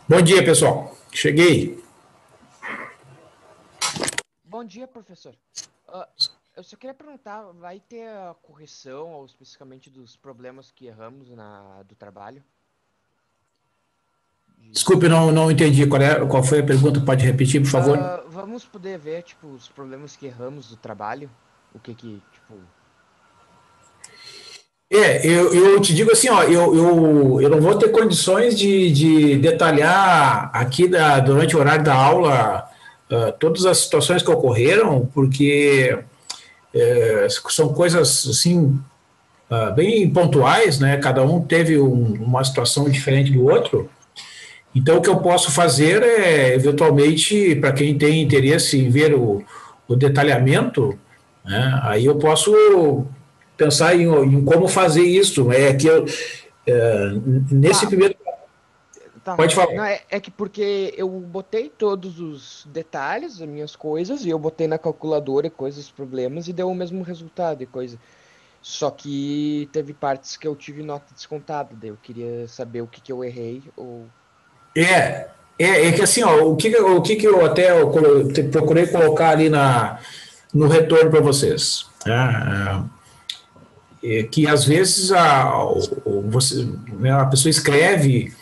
Bom dia, pessoal. Cheguei. Bom dia, professor. Ah, eu só queria perguntar, vai ter a correção ou especificamente dos problemas que erramos do trabalho? De- Desculpe, não entendi qual foi a pergunta. Pode repetir, por favor? Vamos poder ver, tipo, os problemas que erramos do trabalho? O que que, tipo... Eu te digo assim, ó, eu não vou ter condições de detalhar aqui durante o horário da aula todas as situações que ocorreram, porque são coisas assim bem pontuais, né? Cada um teve uma situação diferente do outro. Então, o que eu posso fazer é, eventualmente, para quem tem interesse em ver o detalhamento, né, aí eu posso pensar em como fazer isso. Nesse Tá, primeiro. tá. Pode falar. Não, é que porque eu botei todos os detalhes das minhas coisas e eu botei na calculadora coisas, problemas e deu o mesmo resultado e coisa. Só que teve partes que eu tive nota descontada, daí eu queria saber o que que eu errei ou... É que assim, ó, o que eu até procurei colocar ali no retorno para vocês. Né? Que às vezes a pessoa escreve.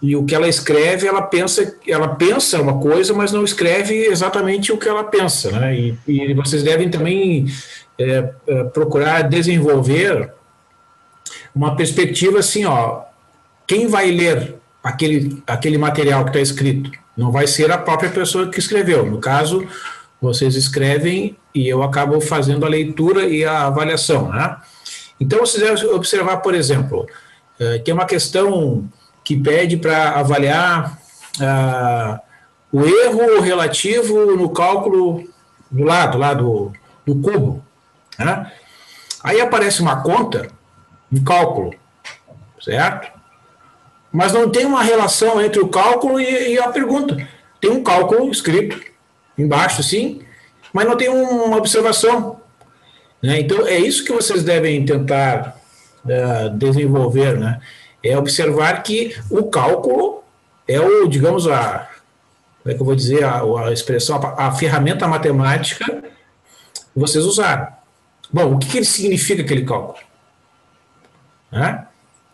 E o que ela escreve, ela pensa uma coisa, mas não escreve exatamente o que ela pensa, né? E vocês devem também procurar desenvolver uma perspectiva assim, ó, quem vai ler aquele material que está escrito? Não vai ser a própria pessoa que escreveu. No caso, vocês escrevem e eu acabo fazendo a leitura e a avaliação, né? Então, vocês devem observar, por exemplo, tem uma questão que pede para avaliar o erro relativo no cálculo do lado, lá do cubo. Né? Aí aparece uma conta, um cálculo, certo? Mas não tem uma relação entre o cálculo e a pergunta. Tem um cálculo escrito embaixo, sim, mas não tem uma observação. Né? Então, é isso que vocês devem tentar desenvolver, né? É observar que o cálculo é o, digamos, como é que eu vou dizer, a expressão, a ferramenta matemática que vocês usaram. Bom, o que significa aquele cálculo? Né?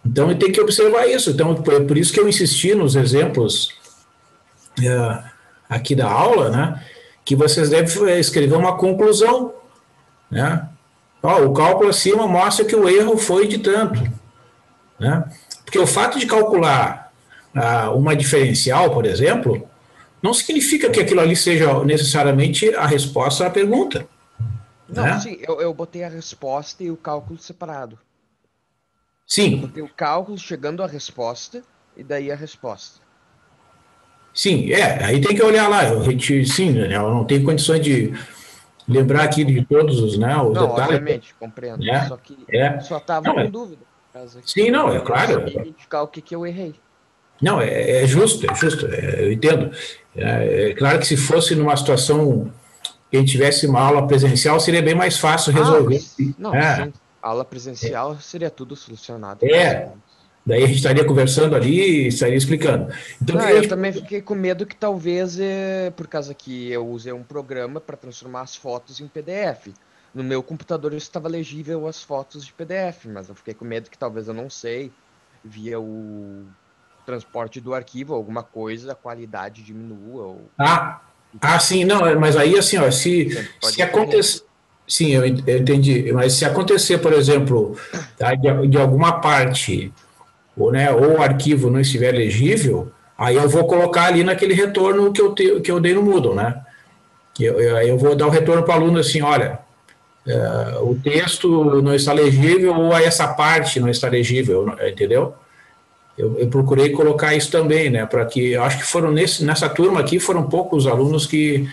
Então, tem que observar isso. Então, é por isso que eu insisti nos exemplos aqui da aula, né? Que vocês devem escrever uma conclusão, né? Ó, o cálculo acima mostra que o erro foi de tanto, né? Porque o fato de calcular uma diferencial, por exemplo, não significa que aquilo ali seja necessariamente a resposta à pergunta, Não, né? sim, eu botei a resposta e o cálculo separado. Eu Sim, botei o cálculo chegando à resposta e daí a resposta. sim, aí tem que olhar lá, sim, né, eu não tenho condições de lembrar aqui de todos os Não, detalhes, obviamente, compreendo. né? Só que É, só tava não, com dúvida, por causa sim, que não, eu é queria saber claro, identificar o que que eu errei. não, é justo, eu entendo. É claro que se fosse numa situação que a gente tivesse uma aula presencial, seria bem mais fácil resolver. Não, É, sim. Aula presencial seria tudo solucionado em é, segundos. daí a gente estaria conversando ali e estaria explicando. Então, o que Não, a eu gente. também fiquei com medo que talvez, por causa que eu usei um programa para transformar as fotos em PDF. No meu computador estava legível as fotos de PDF, mas eu fiquei com medo que talvez eu não sei, via o transporte do arquivo, alguma coisa, a qualidade diminua ou Ah, fique sim, não, mas aí assim, ó, sempre se pode ocorrer. acontecer. Sim, eu entendi. Mas se acontecer, por exemplo, tá, de alguma parte, ou o arquivo não estiver legível, aí eu vou colocar ali naquele retorno que eu dei no Moodle, né? Eu vou dar o retorno para o aluno assim, olha, o texto não está legível ou essa parte não está legível, entendeu? Eu procurei colocar isso também, né? Para que eu acho que foram nessa turma aqui foram poucos alunos que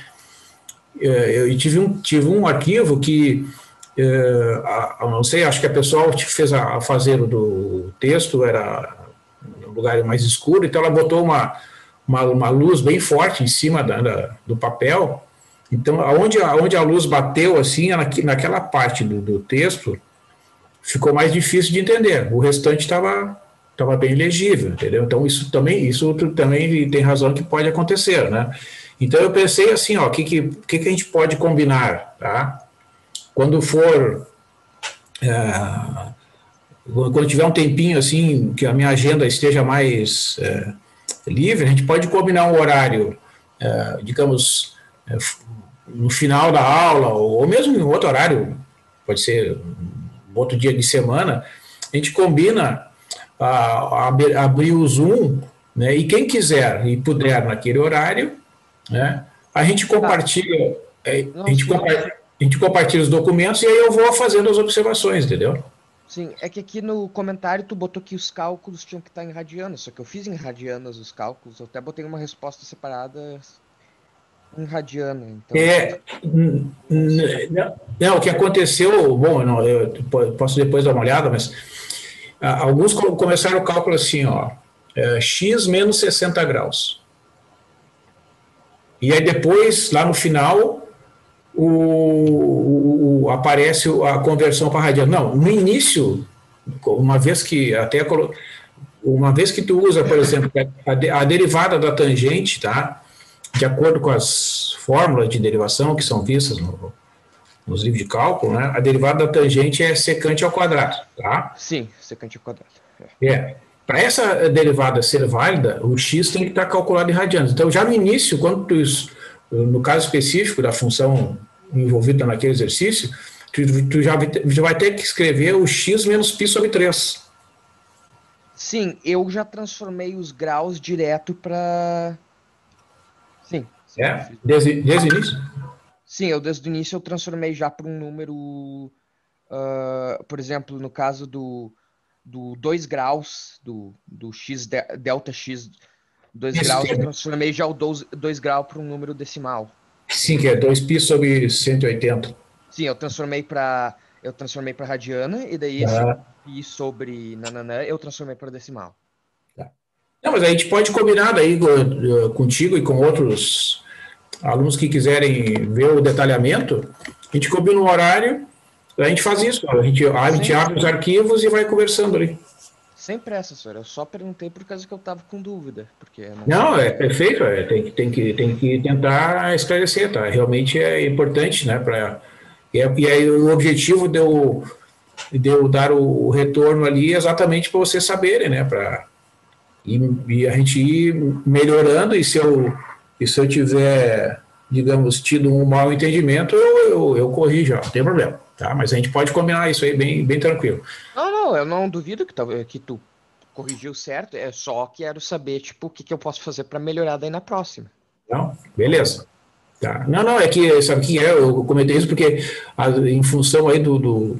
eu tive um arquivo que não sei, acho que a pessoa que fez a fazer do texto era um lugar mais escuro, então ela botou uma luz bem forte em cima do papel. Então, aonde a luz bateu, assim, naquela parte do texto, ficou mais difícil de entender. O restante estava estava bem legível, entendeu? Então isso também tem razão que pode acontecer, né? Então eu pensei assim, ó, que a gente pode combinar, tá? Quando for, quando tiver um tempinho assim, que a minha agenda esteja mais livre, a gente pode combinar um horário, digamos, no final da aula, ou mesmo em outro horário, pode ser um outro dia de semana, a gente combina abrir o Zoom, né, e quem quiser e puder naquele horário, né, a gente compartilha, Não, sim. a gente compartilha os documentos e aí eu vou fazendo as observações, entendeu? Sim, é que aqui no comentário tu botou que os cálculos tinham que estar em radianas, só que eu fiz em radianas os cálculos, eu até botei uma resposta separada em radiana, então... Não, o que aconteceu, bom, não, eu posso depois dar uma olhada, mas alguns começaram o cálculo assim, ó, x menos 60 graus. E aí depois, lá no final, aparece a conversão para radiano. Não, no início, uma vez que tu usa, por exemplo, a derivada da tangente, tá? De acordo com as fórmulas de derivação que são vistas nos livros de cálculo, né? A derivada da tangente é secante ao quadrado, tá? Sim, secante ao quadrado. Para essa derivada ser válida, o x tem que estar calculado em radianos. Então, já no início, no caso específico da função envolvida naquele exercício, tu já vai ter que escrever o x menos π sobre 3. Sim, eu já transformei os graus direto para... Sim. Desde o início? Sim, desde o início eu transformei já para um número, por exemplo, no caso do 2 graus, do x, delta x, 2 graus, eu transformei já o 2 graus para um número decimal. Sim, que é 2π sobre 180. Sim, eu transformei para radiana, e daí esse π sobre nananã eu transformei para decimal. Não, mas a gente pode combinar daí contigo e com outros alunos que quiserem ver o detalhamento, a gente combina um horário, a gente faz isso, a gente abre os arquivos e vai conversando ali. Sem pressa, senhor. Eu só perguntei por causa que eu estava com dúvida. Porque não, é perfeito, tem que tentar esclarecer, tá? Realmente é importante, né? E aí o objetivo de eu dar o retorno ali é exatamente para vocês saberem, né? E a gente ir melhorando, e se eu tiver, digamos, tido um mau entendimento, eu corrijo, não tem problema, tá? Mas a gente pode combinar isso aí bem tranquilo. Não, eu não duvido que tu corrigiu certo, é só quero saber, tipo, o que eu posso fazer para melhorar daí na próxima. Não, beleza. Tá. Não, é que, sabe o que é? Eu comentei isso porque, em função aí do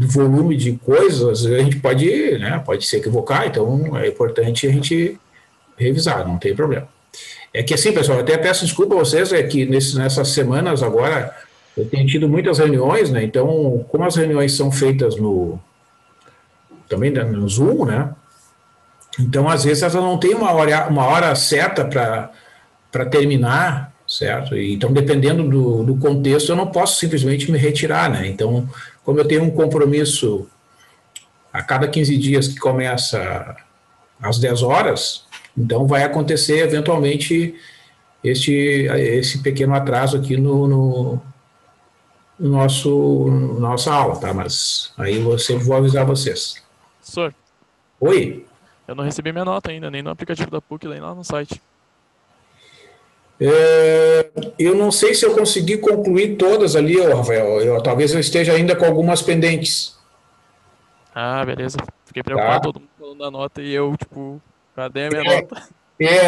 volume de coisas, a gente pode se equivocar, então é importante a gente revisar, não tem problema. É que assim, pessoal, eu até peço desculpa a vocês, é que nessas semanas agora eu tenho tido muitas reuniões, né? Então, como as reuniões são feitas também no Zoom, né? Então, às vezes, elas não têm uma hora certa para terminar, certo? Então, dependendo do contexto, eu não posso simplesmente me retirar, né? Então, como eu tenho um compromisso a cada 15 dias que começa às 10 horas, então vai acontecer eventualmente esse pequeno atraso aqui no nossa aula, tá? Mas aí eu sempre vou avisar vocês. Professor. Oi? Eu não recebi minha nota ainda, nem no aplicativo da PUC, nem lá no site. Eu não sei se eu consegui concluir todas ali, Rafael. Talvez eu esteja ainda com algumas pendentes. Ah, beleza. Fiquei preocupado, todo mundo falando da nota e eu, tipo, cadê a minha nota?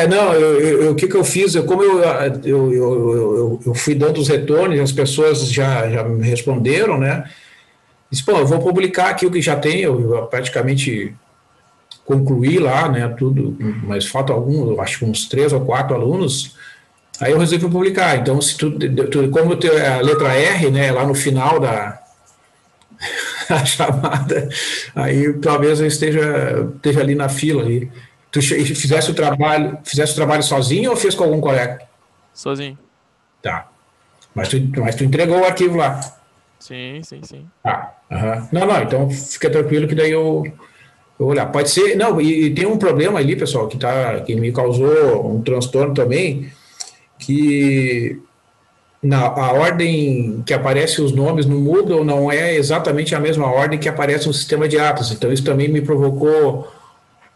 Não, o que eu fiz, como eu fui dando os retornos, as pessoas já me responderam, né? Disse, pô, eu vou publicar aqui o que já tem, eu praticamente concluí lá, né, tudo, mas falta eu acho que uns 3 ou 4 alunos, aí eu resolvi publicar. Então, se como tem a letra R, né, lá no final da chamada, aí talvez eu esteja ali na fila ali. Tu fizesse o trabalho sozinho ou fez com algum colega? Sozinho. Tá. Mas tu entregou o arquivo lá? Sim. Tá. Não, então fica tranquilo que daí eu Eu vou olhar. Pode ser. Não, e tem um problema ali, pessoal, que me causou um transtorno também, que a ordem que aparece os nomes no Moodle não é exatamente a mesma ordem que aparece no sistema de atos. Então, isso também me provocou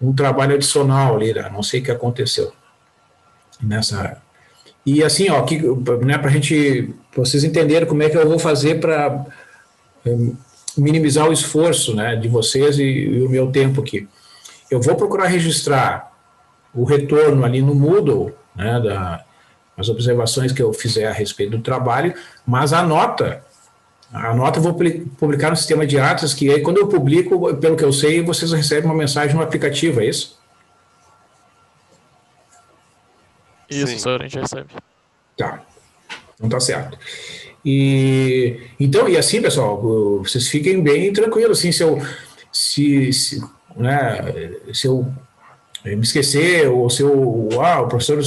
um trabalho adicional ali, né? Não sei o que aconteceu nessa. E assim, ó, né, para vocês entenderem como é que eu vou fazer para minimizar o esforço, né, de vocês e o meu tempo aqui. Eu vou procurar registrar o retorno ali no Moodle, né, as observações que eu fizer a respeito do trabalho, mas a nota eu vou publicar no sistema de atas, que aí quando eu publico, pelo que eu sei, vocês recebem uma mensagem no aplicativo, é isso? Isso, Sim. senhor, a gente recebe. Tá, então tá certo. E assim, pessoal, vocês fiquem bem tranquilos, assim, se eu me esquecer, ou se eu, o professor,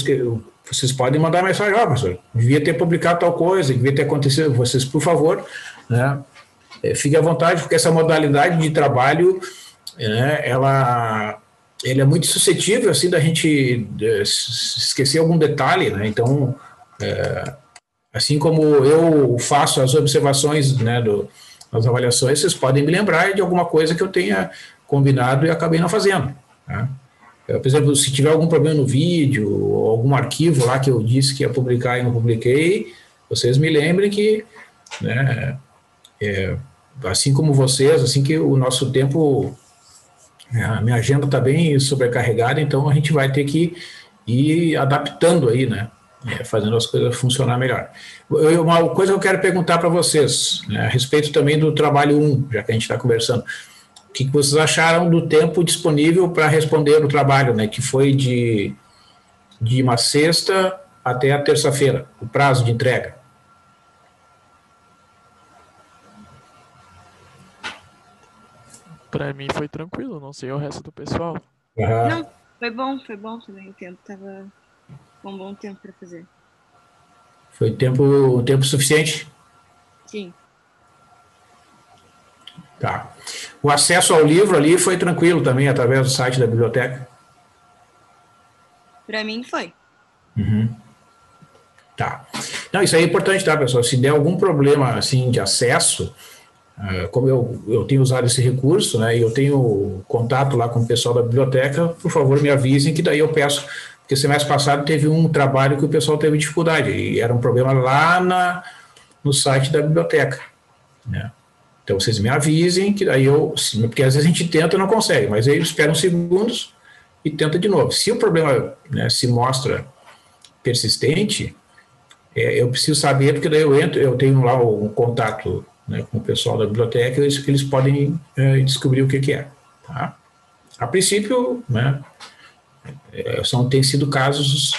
vocês podem mandar mensagem, professor, devia ter publicado tal coisa, devia ter acontecido, vocês, por favor, né, fiquem à vontade, porque essa modalidade de trabalho, né, ele é muito suscetível, assim, da gente esquecer algum detalhe, né, então, assim como eu faço as observações, né, das avaliações, vocês podem me lembrar de alguma coisa que eu tenha combinado e acabei não fazendo, né? Por exemplo, se tiver algum problema no vídeo, ou algum arquivo lá que eu disse que ia publicar e não publiquei, vocês me lembrem que, né, assim como vocês, assim que o nosso tempo, a minha agenda está bem sobrecarregada, então a gente vai ter que ir adaptando aí, né, fazendo as coisas funcionar melhor. Uma coisa que eu quero perguntar para vocês, né, a respeito também do trabalho 1, já que a gente está conversando, o que vocês acharam do tempo disponível para responder o trabalho, né, que foi de uma sexta até a terça-feira, o prazo de entrega? Pra mim foi tranquilo, não sei o resto do pessoal. Uhum. Não, foi bom também o tempo. Tava um bom tempo para fazer. Foi tempo suficiente? Sim. Tá. O acesso ao livro ali foi tranquilo também, através do site da biblioteca? Para mim foi. Tá. Não, isso aí é importante, tá, pessoal? Se der algum problema, assim, de acesso, como eu tenho usado esse recurso, né, e eu tenho contato lá com o pessoal da biblioteca, por favor, me avisem que daí eu peço, porque semestre passado teve um trabalho que o pessoal teve dificuldade, e era um problema lá no site da biblioteca, né? Então, vocês me avisem, que daí porque às vezes a gente tenta e não consegue, mas aí espera uns segundos e tenta de novo. Se o problema, né, se mostra persistente, eu preciso saber, porque daí eu tenho lá um contato, né, com o pessoal da biblioteca, eles podem descobrir o que é. Tá? A princípio, né, tem sido casos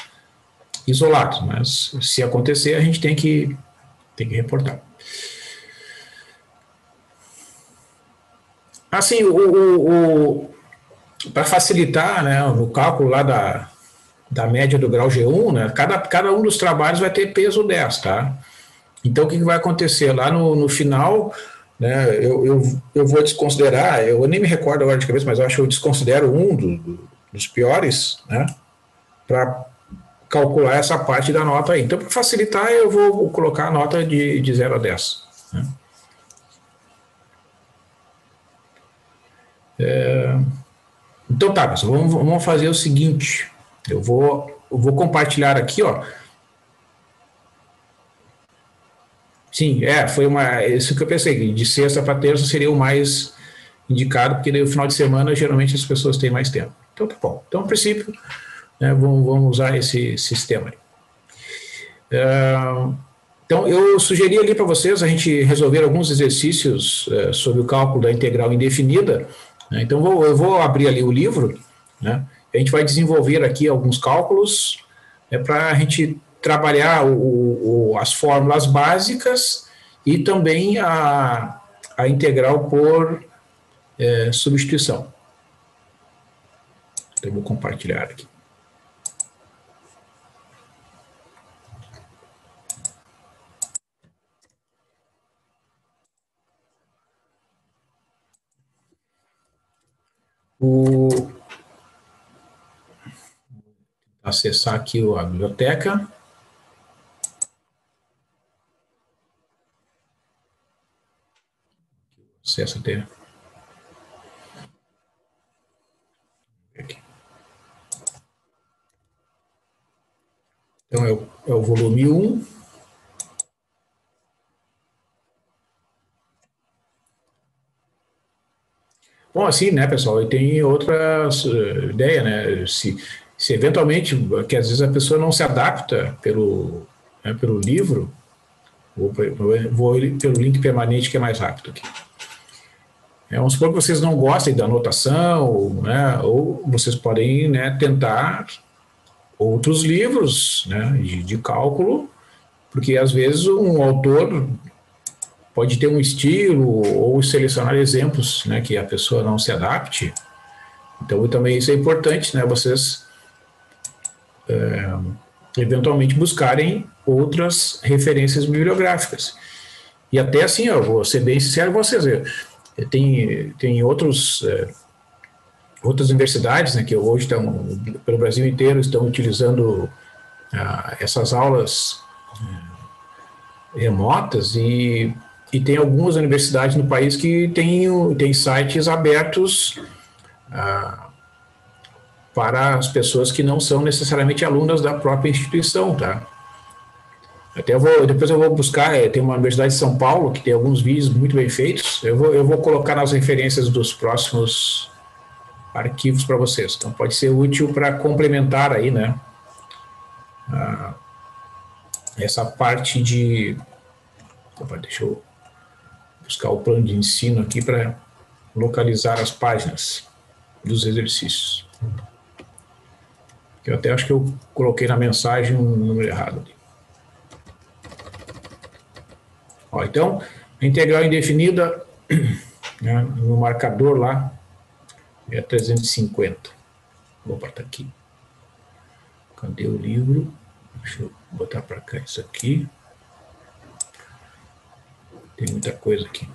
isolados, mas se acontecer, a gente tem que reportar. Assim, para facilitar, né, no cálculo lá da média do grau G1, né, cada um dos trabalhos vai ter peso 10, tá? Então, o que vai acontecer? Lá no final, né, eu vou desconsiderar, eu nem me recordo agora de cabeça, mas eu acho que eu desconsidero dos piores, né, para calcular essa parte da nota aí. Então, para facilitar, eu vou colocar a nota de 0 a 10. Né? Então tá, pessoal, vamos fazer o seguinte. Eu vou compartilhar aqui, ó. Sim, foi isso que eu pensei, que de sexta para terça seria o mais indicado, porque daí no final de semana geralmente as pessoas têm mais tempo. Então tá bom. Então, a princípio, né, vamos usar esse sistema aí. Então, eu sugeri ali para vocês a gente resolver alguns exercícios sobre o cálculo da integral indefinida. Né? Então, eu vou abrir ali o livro, né? A gente vai desenvolver aqui alguns cálculos para a gente trabalhar as fórmulas básicas e também a integral por substituição. Então, eu vou compartilhar aqui. Acessar aqui a biblioteca. Acesso até. Aqui. Então, é o volume 1. Bom, assim, né, pessoal, e tem outras ideias, né, se eventualmente, que às vezes a pessoa não se adapta pelo livro, vou pelo link permanente que é mais rápido aqui. Vamos supor que vocês não gostem da anotação, né, ou vocês podem, né, tentar outros livros, né, de cálculo, porque às vezes um autor pode ter um estilo ou selecionar exemplos, né, que a pessoa não se adapte. Então, também isso é importante, né, vocês eventualmente buscarem outras referências bibliográficas. E até assim, eu vou ser bem sincero com vocês, tem outras universidades, né, que hoje estão, pelo Brasil inteiro, estão utilizando essas aulas remotas e tem algumas universidades no país que tem sites abertos para as pessoas que não são necessariamente alunas da própria instituição, tá? Depois eu vou buscar, tem uma universidade de São Paulo que tem alguns vídeos muito bem feitos, eu vou colocar nas referências dos próximos arquivos para vocês, então pode ser útil para complementar aí, né, essa parte de... Opa, deixa eu buscar o plano de ensino aqui para localizar as páginas dos exercícios. Eu até acho que eu coloquei na mensagem um número errado ali. Ó, então, a integral indefinida, né, no marcador lá, é 350. Opa, tá aqui. Cadê o livro? Deixa eu botar para cá isso aqui. Tem muita coisa aqui.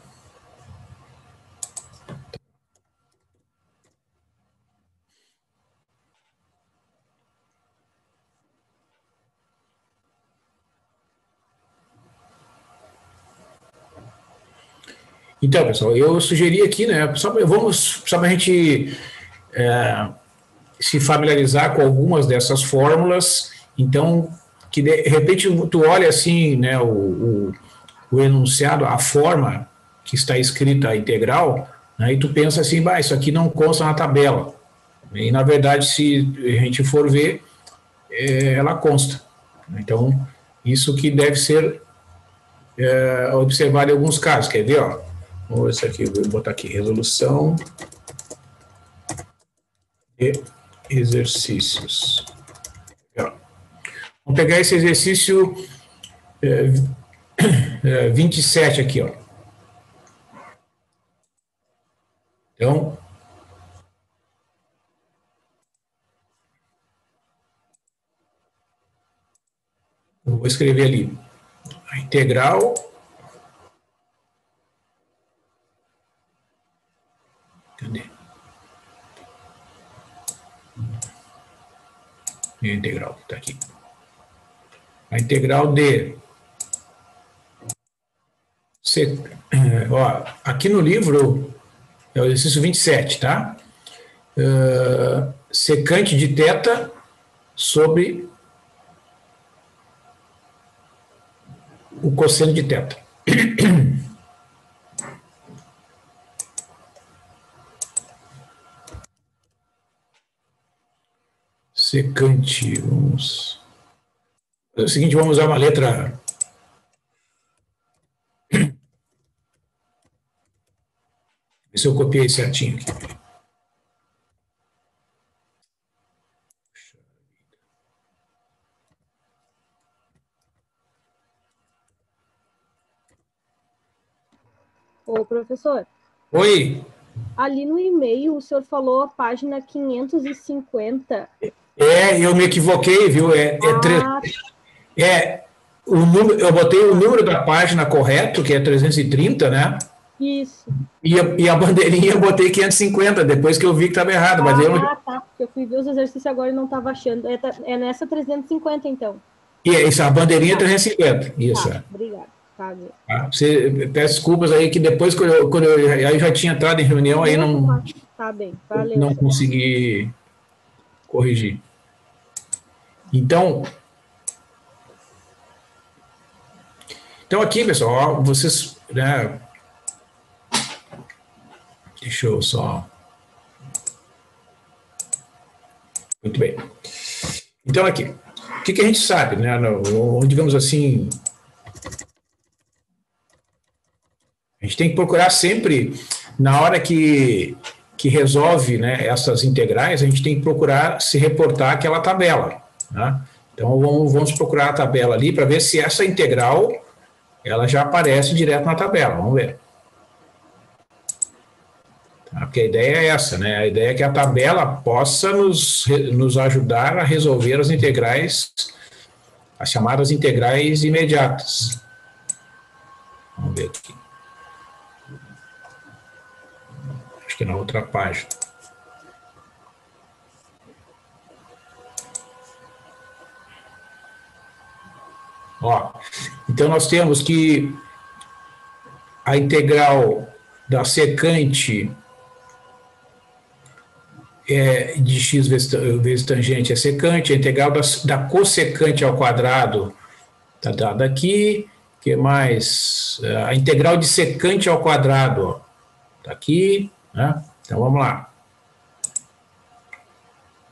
Então, pessoal, eu sugeri aqui, né, só para a gente se familiarizar com algumas dessas fórmulas, então, que de repente tu olha assim, né, o enunciado, a forma que está escrita a integral, né, e tu pensa assim, isso aqui não consta na tabela. E, na verdade, se a gente for ver, ela consta. Então, isso que deve ser observado em alguns casos. Quer ver, ó? Vamos ver isso aqui, vou botar aqui, resolução de exercícios. Vamos pegar esse exercício 27 aqui, ó. Então, eu vou escrever ali a integral cadê? A integral está aqui. A integral de ó, aqui no livro é o exercício 27, tá? Secante de θ sobre o cosseno de θ. Secante, vamos... É o seguinte, vamos usar uma letra... Ver se eu copiei certinho aqui. Ô, professor. Oi. Ali no e-mail o senhor falou a página 550. Eu me equivoquei, viu? O número, eu botei o número da página correto, que é 330, né? Isso. E a bandeirinha eu botei 550, depois que eu vi que estava errado. Mas tá. Porque eu fui ver os exercícios agora e não estava achando. É nessa 350, então. E é isso, a bandeirinha 350. Isso. Tá, obrigada. Tá. Peço desculpas aí, que depois, quando eu já tinha entrado em reunião, aí não, tá bem, valeu. Não consegui corrigir. Então aqui, pessoal, ó, vocês, né, deixa eu só... Muito bem. Então, aqui, o que a gente sabe, né, digamos assim, a gente tem que procurar sempre, na hora que resolve, né, essas integrais, a gente tem que procurar se reportar aquela tabela, né? Então, vamos procurar a tabela ali para ver se essa integral ela já aparece direto na tabela. Vamos ver. Tá? Porque a ideia é essa, né? A ideia é que a tabela possa nos ajudar a resolver as integrais, as chamadas integrais imediatas. Vamos ver aqui. Acho que na outra página. Ó, então nós temos que a integral da secante de x vezes tangente é secante, a integral da cossecante ao quadrado está dada aqui. O que mais? A integral de secante ao quadrado está aqui, né? Então vamos lá.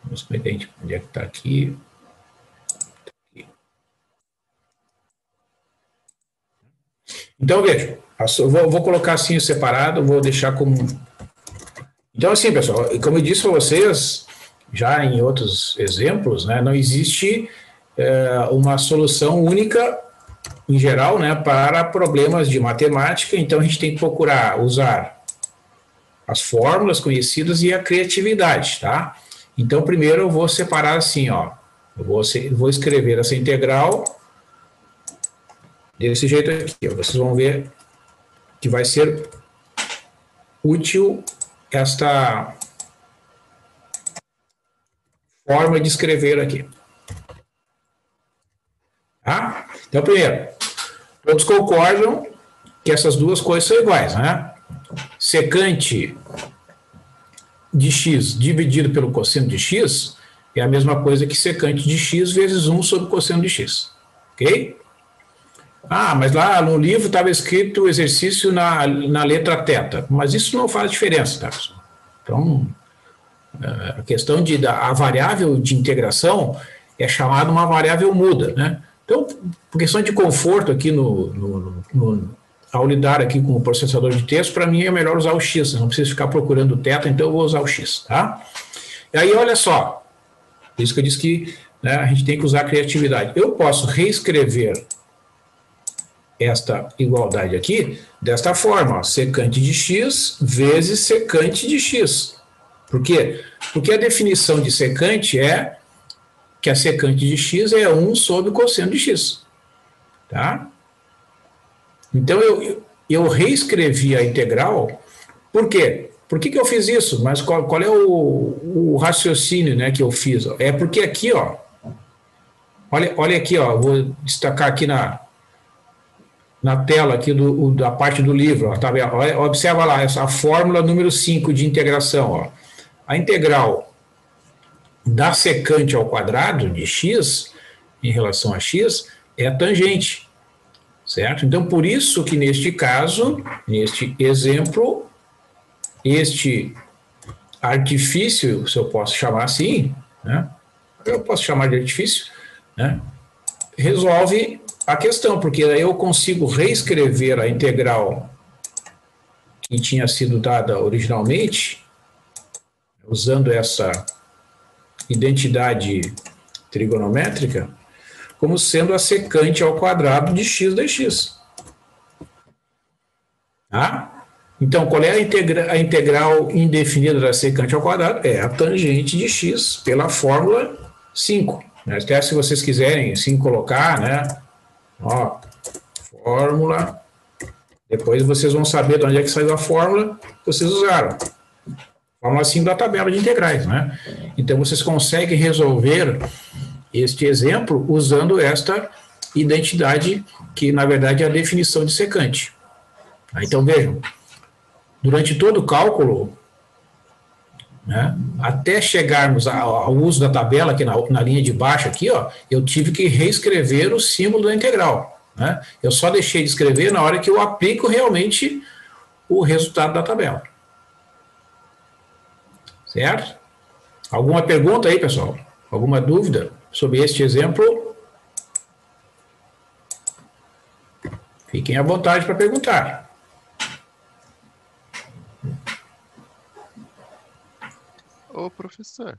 Vamos ver onde é que está aqui. Então, veja, vou colocar assim separado, vou deixar como... Então, assim, pessoal, como eu disse para vocês, já em outros exemplos, né, não existe uma solução única, em geral, né, para problemas de matemática, então a gente tem que procurar usar as fórmulas conhecidas e a criatividade, tá? Então, primeiro eu vou separar assim, ó, eu vou escrever essa integral desse jeito aqui, ó. Vocês vão ver que vai ser útil esta forma de escrever aqui. Tá? Então, primeiro, todos concordam que essas duas coisas são iguais, né? Secante de x dividido pelo cosseno de x é a mesma coisa que secante de x vezes 1 sobre cosseno de x. Ok? Ah, mas lá no livro estava escrito o exercício na letra θ, mas isso não faz diferença, tá, pessoal? Então, a questão a variável de integração é chamada uma variável muda, né? Então, por questão de conforto aqui ao lidar aqui com o processador de texto, para mim é melhor usar o x, não preciso ficar procurando o θ, então eu vou usar o x, tá? E aí, olha só, por isso que eu disse que, né, a gente tem que usar a criatividade. Eu posso reescrever esta igualdade aqui desta forma, ó, secante de x vezes secante de x. Por quê? Porque a definição de secante é que a secante de x é 1 sobre cosseno de x. Tá? Então, eu reescrevi a integral. Por quê? Por que eu fiz isso? Mas qual é o raciocínio, né, que eu fiz? É porque aqui, ó, olha aqui, ó, vou destacar aqui na tela aqui da parte do livro, ó, tá vendo? Observa lá, essa fórmula número 5 de integração. Ó. A integral da secante ao quadrado de x, em relação a x, é a tangente, certo? Então, por isso que neste caso, neste exemplo, este artifício, se eu posso chamar assim, né? Eu posso chamar de artifício, né? Resolve a questão, porque aí eu consigo reescrever a integral que tinha sido dada originalmente, usando essa identidade trigonométrica, como sendo a secante ao quadrado de x dx. Tá? Então, qual é a integral indefinida da secante ao quadrado? É a tangente de x pela fórmula 5. Né? Até se vocês quiserem assim colocar, né? Ó, fórmula Depois vocês vão saber de onde é que saiu a fórmula que vocês usaram. Fórmula 5 da tabela de integrais, né? Então, vocês conseguem resolver este exemplo usando esta identidade, que, na verdade, é a definição de secante. Então, vejam, durante todo o cálculo, né, até chegarmos ao uso da tabela, aqui na linha de baixo, aqui, ó, eu tive que reescrever o símbolo da integral. Né? Eu só deixei de escrever na hora que eu aplico realmente o resultado da tabela. Certo? Alguma pergunta aí, pessoal? Alguma dúvida sobre este exemplo? Fiquem à vontade para perguntar. Ô, professor,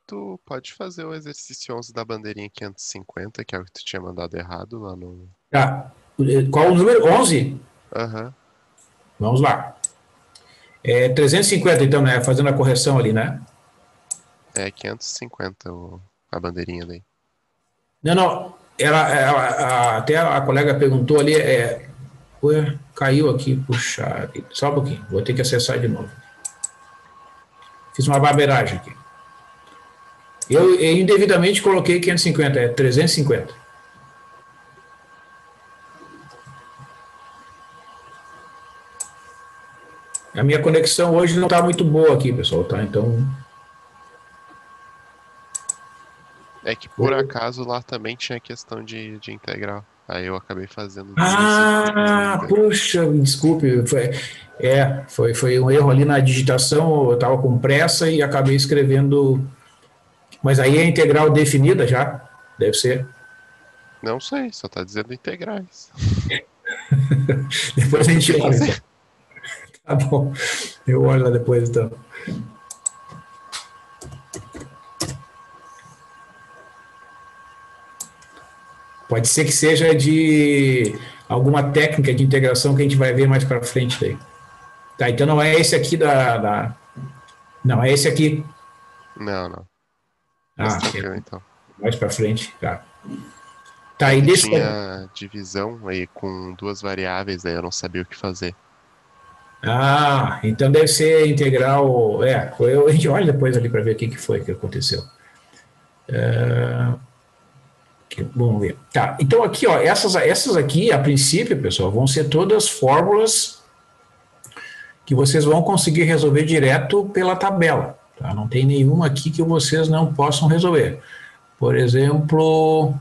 tu pode fazer o exercício 11 da bandeirinha 550, que é o que tu tinha mandado errado lá no... Tá. Qual o número? 11? Aham. Vamos lá. É 350, então, né? Fazendo a correção ali, né? É 550 a bandeirinha daí. Não. Até a colega perguntou ali, ué, caiu aqui, puxa, só um pouquinho, vou ter que acessar de novo. Fiz uma barbeiragem aqui. Eu indevidamente coloquei 550, é 350. A minha conexão hoje não está muito boa aqui, pessoal, tá? Então... É que por acaso lá também tinha questão de integral. Aí eu acabei fazendo... Puxa, desculpe. Foi um erro ali na digitação, eu estava com pressa e acabei escrevendo... Mas aí é integral definida já? Deve ser. Não sei, só está dizendo integrais. Depois a gente olha. Então. Tá bom, eu olho lá depois então. Pode ser que seja de alguma técnica de integração que a gente vai ver mais para frente daí. Tá, então não é esse aqui Não, é esse aqui. Não. Então. Mais para frente, tá. Tá, e desse... Tinha divisão aí com duas variáveis, aí eu não sabia o que fazer. Então deve ser integral... a gente olha depois ali para ver o que foi que aconteceu. Vamos ver. Tá, então aqui, ó, essas aqui, a princípio, pessoal, vão ser todas fórmulas que vocês vão conseguir resolver direto pela tabela. Tá? Não tem nenhuma aqui que vocês não possam resolver. Por exemplo,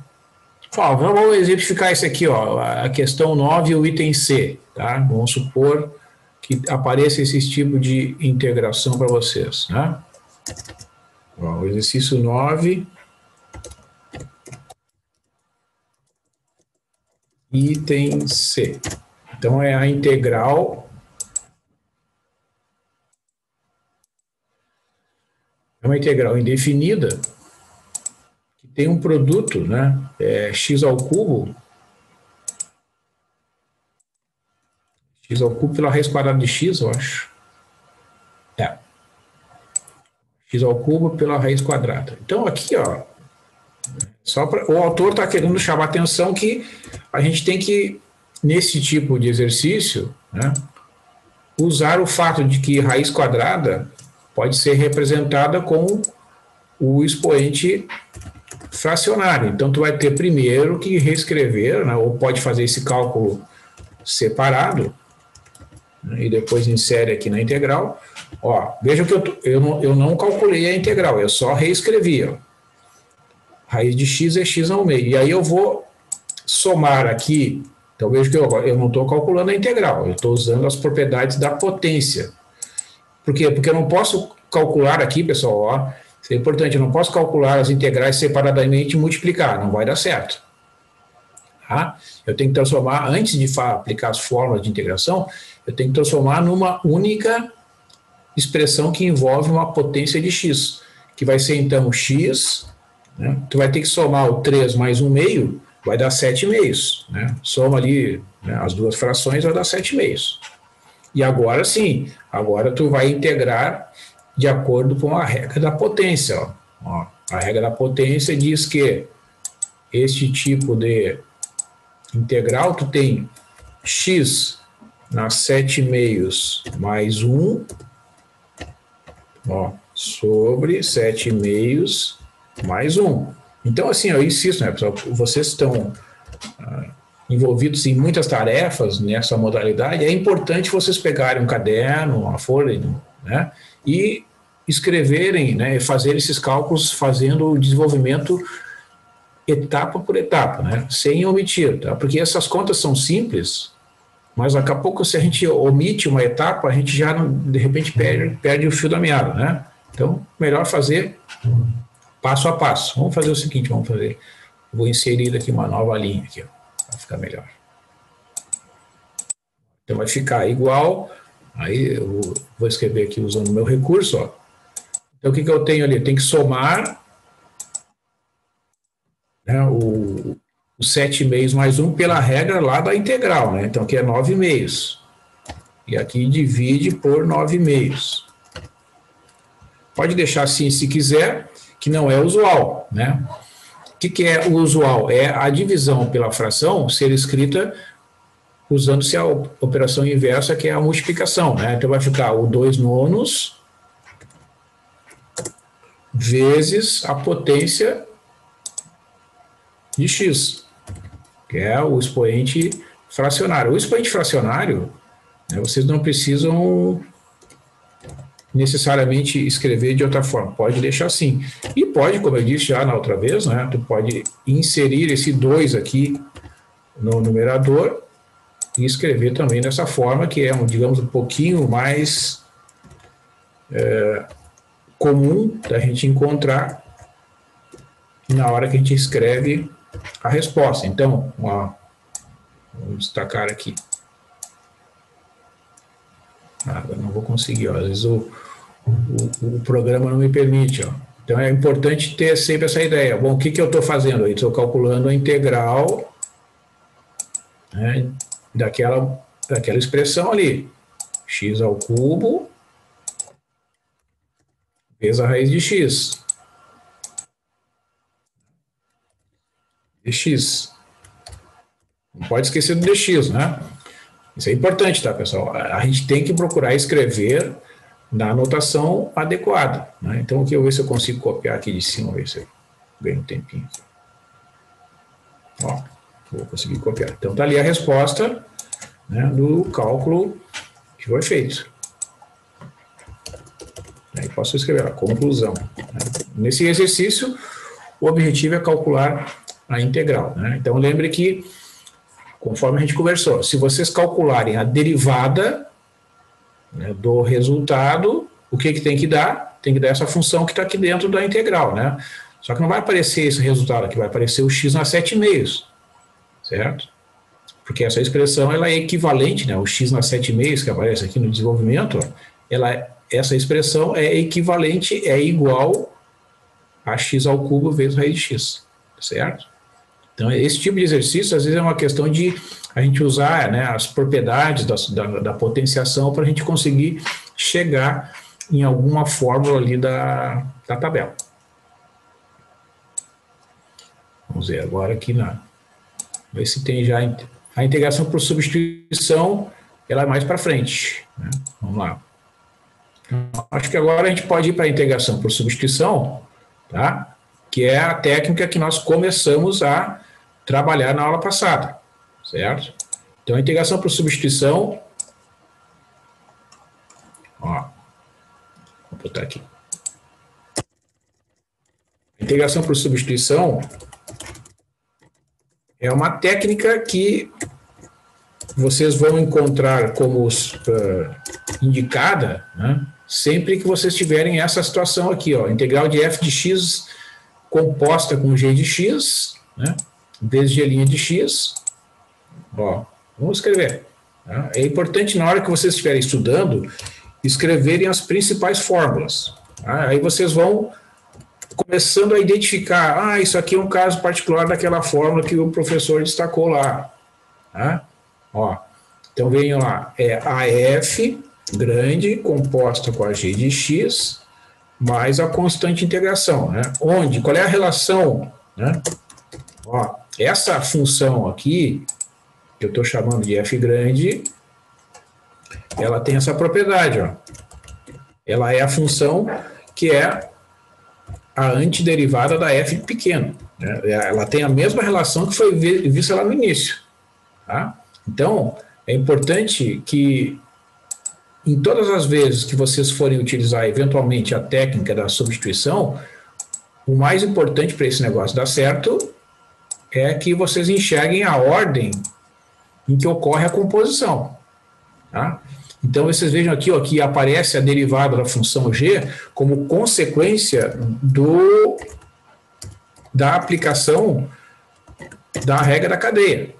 vamos exemplificar isso aqui, ó, a questão 9 e o item C. Tá? Vamos supor que apareça esse tipo de integração para vocês. Né? Ó, o exercício 9... Item C. Então, é a integral. É uma integral indefinida que tem um produto, né? X ao cubo. X ao cubo pela raiz quadrada de x, eu acho. X ao cubo pela raiz quadrada. Então, aqui, ó. O autor está querendo chamar a atenção que a gente tem que, nesse tipo de exercício, né, usar o fato de que raiz quadrada pode ser representada com o expoente fracionário. Então, tu vai ter primeiro que reescrever, né, ou pode fazer esse cálculo separado, né, e depois insere aqui na integral. Ó, veja que eu não calculei a integral, eu só reescrevi, ó. Raiz de x é x ao meio. E aí eu vou somar aqui. Então, veja que eu não estou calculando a integral. Eu estou usando as propriedades da potência. Por quê? Porque eu não posso calcular aqui, pessoal, ó, isso é importante, eu não posso calcular as integrais separadamente e multiplicar. Não vai dar certo. Tá? Eu tenho que transformar, antes de aplicar as fórmulas de integração, eu tenho que transformar numa única expressão que envolve uma potência de x. Que vai ser, então, x... Né? Tu vai ter que somar o 3 mais 1 meio, vai dar 7 meios. Né? Soma ali, né, as duas frações, vai dar 7 meios. E agora sim, agora tu vai integrar de acordo com a regra da potência. Ó, a regra da potência diz que este tipo de integral, tu tem x na 7 meios mais 1, ó, sobre 7 meios mais 1. Então, assim, eu insisto, né, pessoal, vocês estão envolvidos em muitas tarefas nessa modalidade, é importante vocês pegarem um caderno, uma folha, né, e escreverem, né, fazer esses cálculos fazendo o desenvolvimento etapa por etapa, né, sem omitir, tá? Porque essas contas são simples, mas daqui a pouco, se a gente omite uma etapa, a gente já, de repente, perde o fio da meada, né? Então, melhor fazer passo a passo. Vamos fazer o seguinte, vou inserir aqui uma nova linha aqui, ó. Vai ficar melhor. Então vai ficar igual, aí eu vou escrever aqui usando o meu recurso, ó. Então o que eu tenho ali? Eu tenho que somar, né, o 7 meios mais 1 pela regra lá da integral, né? Então aqui é 9 meios. E aqui divide por 9 meios. Pode deixar assim se quiser, que não é usual, né? O que é o usual? É a divisão pela fração ser escrita usando-se a operação inversa, que é a multiplicação, né? Então vai ficar o 2 nonos vezes a potência de x, que é o expoente fracionário. O expoente fracionário, né, vocês não precisam necessariamente escrever de outra forma, pode deixar assim. E pode, como eu disse já na outra vez, né, tu pode inserir esse 2 aqui no numerador e escrever também dessa forma, que é, digamos, um pouquinho mais comum da gente encontrar na hora que a gente escreve a resposta. Então, ó, vamos destacar aqui. Eu não vou conseguir, ó, às vezes o programa não me permite, ó. Então é importante ter sempre essa ideia. Bom, o que eu estou fazendo aí? Estou calculando a integral, né, daquela expressão ali, x ao cubo vezes a raiz de x. Dx. Não pode esquecer do dx, né? Isso é importante, tá, pessoal? A gente tem que procurar escrever na anotação adequada, né? Então, aqui eu vou ver se eu consigo copiar aqui de cima, ver se eu ganho um tempinho. Ó, vou conseguir copiar. Então, tá ali a resposta, né, do cálculo que foi feito. Aí posso escrever a conclusão, né? Nesse exercício, o objetivo é calcular a integral, né? Então, lembre que, conforme a gente conversou, se vocês calcularem a derivada, né, do resultado, o que tem que dar? Tem que dar essa função que está aqui dentro da integral, né? Só que não vai aparecer esse resultado aqui, vai aparecer o x na 7 meios, certo? Porque essa expressão, ela é equivalente, né? O x na 7 meios que aparece aqui no desenvolvimento, essa expressão é equivalente, é igual a x ao cubo vezes raiz de x, certo? Então, esse tipo de exercício, às vezes, é uma questão de a gente usar, né, as propriedades da potenciação para a gente conseguir chegar em alguma fórmula ali da tabela. Vamos ver agora aqui ver se tem já a integração por substituição, ela é mais para frente, né? Vamos lá. Então, acho que agora a gente pode ir para a integração por substituição, tá? Que é a técnica que nós começamos a trabalhar na aula passada, certo? Então, a integração por substituição, ó, vou botar aqui. A integração por substituição é uma técnica que vocês vão encontrar como indicada, né, sempre que vocês tiverem essa situação aqui, ó, integral de f de x composta com g de x, né, vezes g' de x, ó, vamos escrever. Tá? É importante, na hora que vocês estiverem estudando, escreverem as principais fórmulas. Tá? Aí vocês vão começando a identificar, isso aqui é um caso particular daquela fórmula que o professor destacou lá. Tá? Ó, então venham lá, é a f grande composta com a g de x mais a constante integração, né? Onde, qual é a relação, né? Ó, essa função aqui, que eu estou chamando de f grande, ela tem essa propriedade, ó. Ela é a função que é a antiderivada da f pequeno, né? Ela tem a mesma relação que foi vista lá no início, tá? Então, é importante que em todas as vezes que vocês forem utilizar eventualmente a técnica da substituição, o mais importante para esse negócio dar certo é que vocês enxerguem a ordem em que ocorre a composição, tá? Então, vocês vejam aqui, ó, que aparece a derivada da função g como consequência da aplicação da regra da cadeia,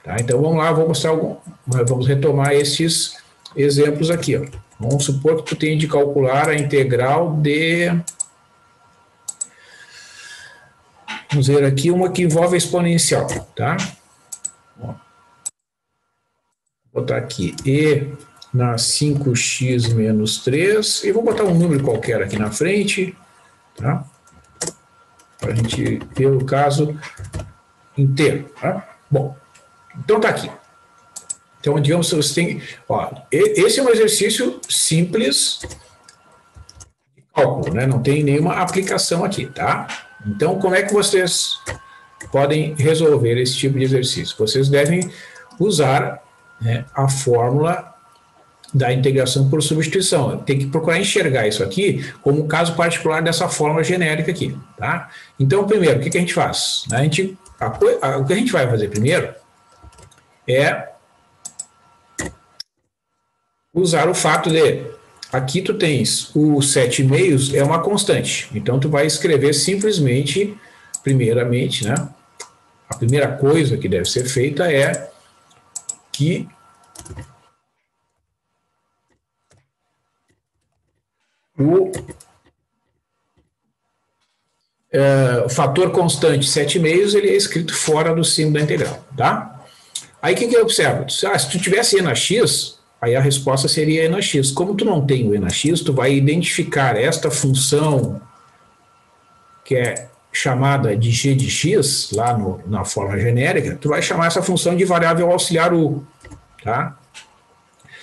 tá? Então, vamos lá, vamos retomar esses exemplos aqui, ó. Vamos supor que tu tenha de calcular a integral de... Vamos ver aqui uma que envolve a exponencial, tá? Ó. Vou botar aqui e na 5x menos 3, e vou botar um número qualquer aqui na frente, tá? Para a gente ver o caso inteiro, tá? Bom, então tá aqui. Então, digamos que você tem... Ó, esse é um exercício simples de cálculo, né? Não tem nenhuma aplicação aqui, tá? Então, como é que vocês podem resolver esse tipo de exercício? Vocês devem usar, né, a fórmula da integração por substituição. Tem que procurar enxergar isso aqui como um caso particular dessa fórmula genérica aqui, tá? Então, primeiro, o que a gente faz? O que a gente vai fazer primeiro é usar o fato de aqui tu tens o 7/2 é uma constante. Então, tu vai escrever simplesmente, primeiramente, né? A primeira coisa que deve ser feita é que o fator constante 7/2 ele é escrito fora do símbolo da integral, tá? Aí o que eu observo? Se tu tivesse e na x, aí a resposta seria e na x. Como tu não tem o e na x, tu vai identificar esta função que é chamada de g de x, lá na forma genérica, tu vai chamar essa função de variável auxiliar u, tá?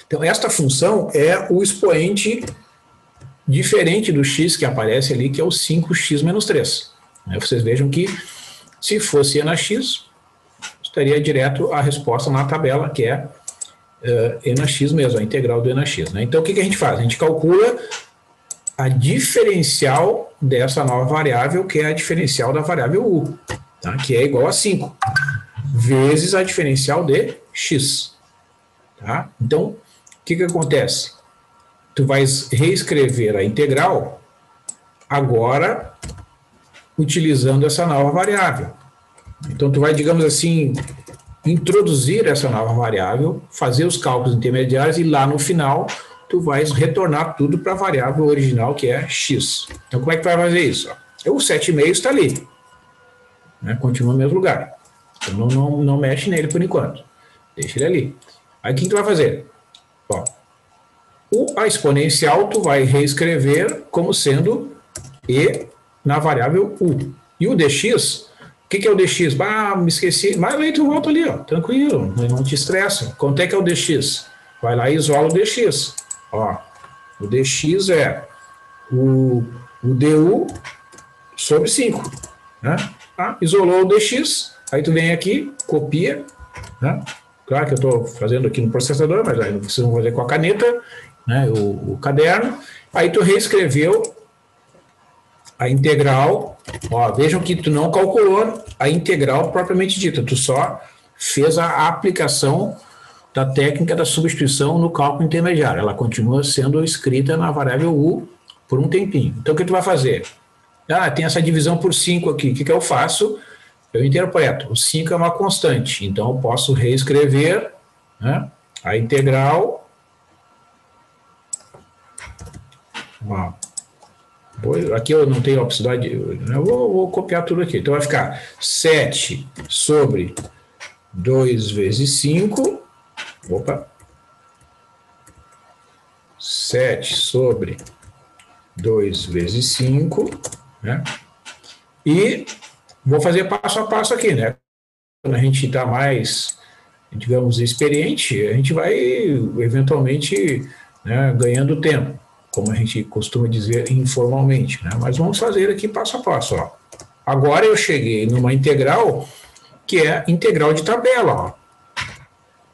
Então, esta função é o expoente diferente do x que aparece ali, que é o 5x menos 3. Vocês vejam que, se fosse e na x, estaria direto a resposta na tabela, que é e na x mesmo, a integral do e na x, né? Então, o que a gente faz? A gente calcula a diferencial dessa nova variável, que é a diferencial da variável u, tá? Que é igual a 5, vezes a diferencial de x. Tá? Então, o que acontece? Tu vais reescrever a integral agora utilizando essa nova variável. Então, tu vai, digamos assim, introduzir essa nova variável, fazer os cálculos intermediários e lá no final tu vais retornar tudo para a variável original, que é x. Então, como é que tu vai fazer isso? O 7/2 está ali, né? Continua no mesmo lugar. Então, não mexe nele por enquanto. Deixa ele ali. Aí, o que tu vai fazer? Ó, a exponencial tu vai reescrever como sendo e na variável u. E o dx, o que é o dx? Me esqueci. Mas aí tu volta ali, ó, tranquilo, não te estressa. Quanto é que é o dx? Vai lá e isola o dx. Ó, o dx é o du sobre 5. Né? Isolou o dx, aí tu vem aqui, copia, né? Claro que eu estou fazendo aqui no processador, mas aí vocês vão fazer com a caneta, né, o caderno. Aí tu reescreveu a integral. Ó, vejam que tu não calculou a integral propriamente dita, tu só fez a aplicação da técnica da substituição no cálculo intermediário. Ela continua sendo escrita na variável u por um tempinho. Então, o que tu vai fazer? Tem essa divisão por 5 aqui. O que eu faço? Eu interpreto. O 5 é uma constante. Então, eu posso reescrever, né, a integral. Ó, aqui eu não tenho a possibilidade, eu vou copiar tudo aqui. Então, vai ficar 7 sobre 2 vezes 5. Opa. 7 sobre 2 vezes 5, né? E vou fazer passo a passo aqui, né? Quando a gente está mais digamos, experiente, a gente vai eventualmente, né, ganhando tempo, como a gente costuma dizer informalmente, né? Mas vamos fazer aqui passo a passo, ó. Agora eu cheguei numa integral que é integral de tabela, ó,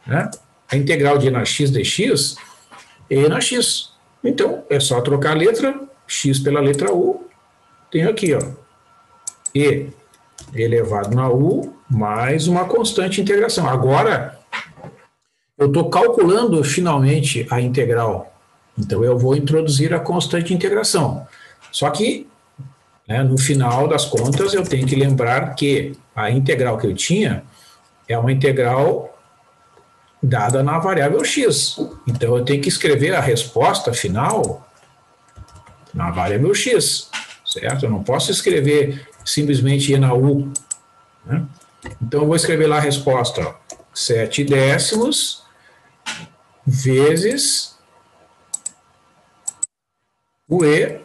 né? A integral de E na x dx é E na x. Então, é só trocar a letra, x pela letra u, tenho aqui, ó, E elevado na u mais uma constante integração. Agora, eu estou calculando finalmente a integral. Então, eu vou introduzir a constante de integração. Só que, né, no final das contas, eu tenho que lembrar que a integral que eu tinha é uma integral dada na variável x. Então, eu tenho que escrever a resposta final na variável x, certo? Eu não posso escrever simplesmente E na u, né? Então, eu vou escrever lá a resposta, ó, 7 décimos vezes o E,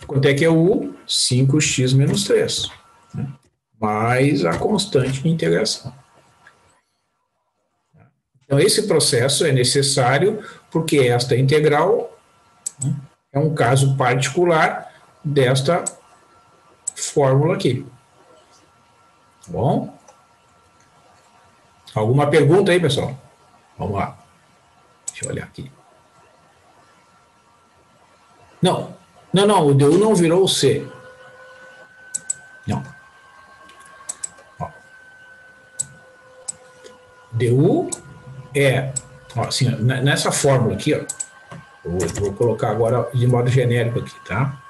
quanto é que é o U? 5x menos 3, né? Mais a constante de integração. Então, esse processo é necessário porque esta integral, né, é um caso particular desta fórmula aqui. Tá bom? Alguma pergunta aí, pessoal? Vamos lá. Deixa eu olhar aqui. Não, o DU não virou o C. Não. Ó. DU é, ó, assim, nessa fórmula aqui, ó, vou colocar agora de modo genérico aqui, tá?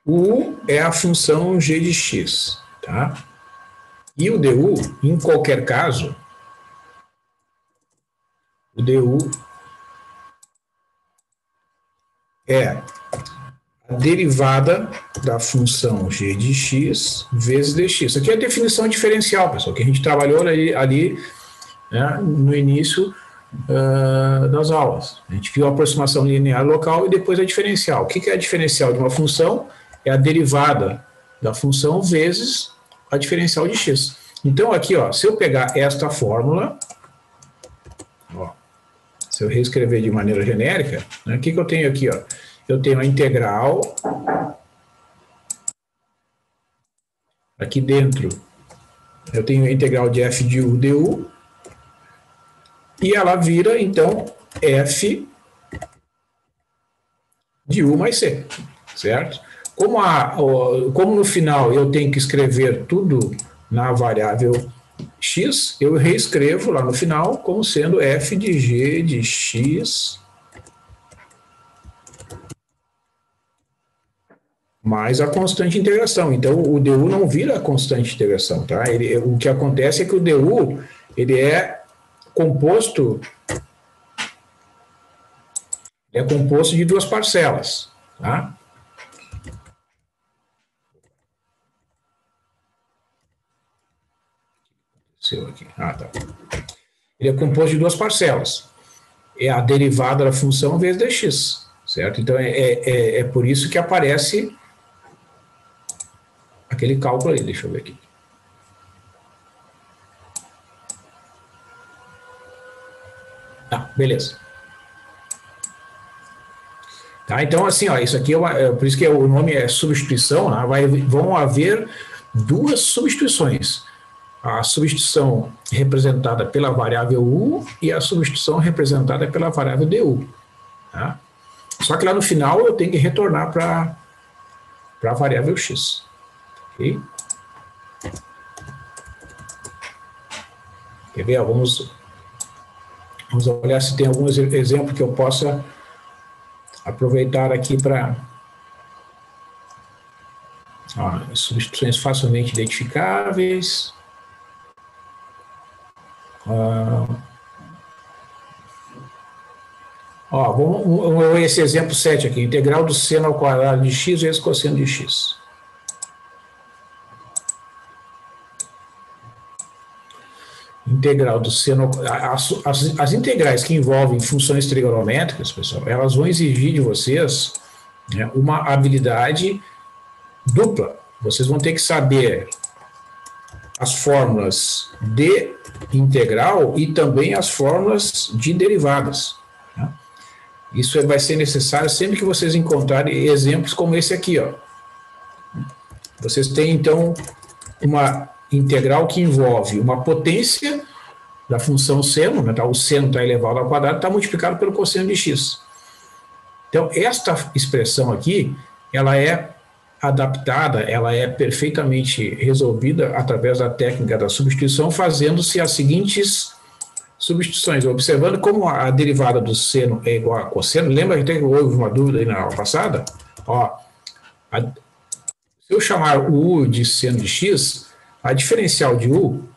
O U é a função g de x, tá? E o DU, em qualquer caso, o DU é a derivada da função g de x vezes dx. Isso aqui é a definição diferencial, pessoal, que a gente trabalhou ali, né, no início das aulas. A gente viu a aproximação linear local e depois a diferencial. O que é a diferencial de uma função? É a derivada da função vezes a diferencial de x. Então, aqui, ó, se eu pegar esta fórmula, ó, se eu reescrever de maneira genérica, né, o que eu tenho aqui, ó? Eu tenho a integral, aqui dentro, eu tenho a integral de f de u du, e ela vira, então, f de u mais c, certo? Como no final eu tenho que escrever tudo na variável x, eu reescrevo lá no final como sendo f de g de x mais a constante de integração. Então, o DU não vira a constante de integração, tá? O que acontece é que o DU, ele é composto de duas parcelas, tá? Aqui. Ah, tá. Ele é composto de duas parcelas. É a derivada da função vezes dx, certo? Então, é por isso que aparece aquele cálculo ali. Deixa eu ver aqui. Tá, beleza. Tá, então, assim, ó, isso aqui por isso que o nome é substituição, né? Vão haver duas substituições. A substituição representada pela variável u e a substituição representada pela variável du. Tá? Só que lá no final eu tenho que retornar para a variável x. Okay? Quer ver? Vamos olhar se tem alguns exemplos que eu possa aproveitar aqui para substituições facilmente identificáveis. Vamos esse exemplo 7 aqui, integral do seno ao quadrado de x vezes cosseno de x. Integral do seno, as integrais que envolvem funções trigonométricas, pessoal, elas vão exigir de vocês, né, uma habilidade dupla. Vocês vão ter que saber as fórmulas de integral e também as fórmulas de derivadas. Né? Isso vai ser necessário sempre que vocês encontrarem exemplos como esse aqui, ó. Vocês têm, então, uma integral que envolve uma potência da função seno, né, tá? O seno está elevado ao quadrado, está multiplicado pelo cosseno de x. Então, esta expressão aqui, ela é adaptada, ela é perfeitamente resolvida através da técnica da substituição, fazendo-se as seguintes substituições, observando como a derivada do seno é igual a cosseno. Lembra que houve uma dúvida aí na aula passada? Ó, se eu chamar o u de seno de x, a diferencial de u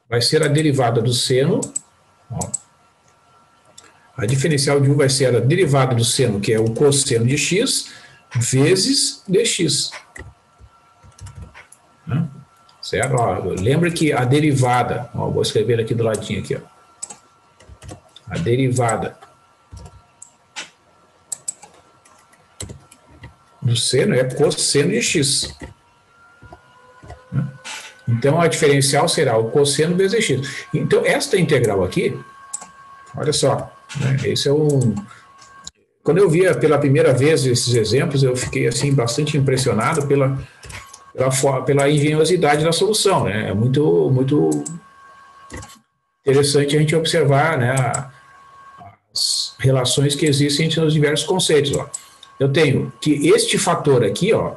vai ser a derivada do seno, ó, a diferencial de u vai ser a derivada do seno, que é o cosseno de x, vezes dx. Né? Certo? Ó, lembra que a derivada, ó, vou escrever aqui do ladinho, aqui, ó, a derivada do seno é cosseno de x. Então, a diferencial será o cosseno vezes x. Então, esta integral aqui, olha só, né, esse é um... Quando eu via pela primeira vez esses exemplos, eu fiquei assim bastante impressionado pela engenhosidade da solução, né? É muito interessante a gente observar, né, as relações que existem entre os diversos conceitos. Ó. Eu tenho que este fator aqui, ó,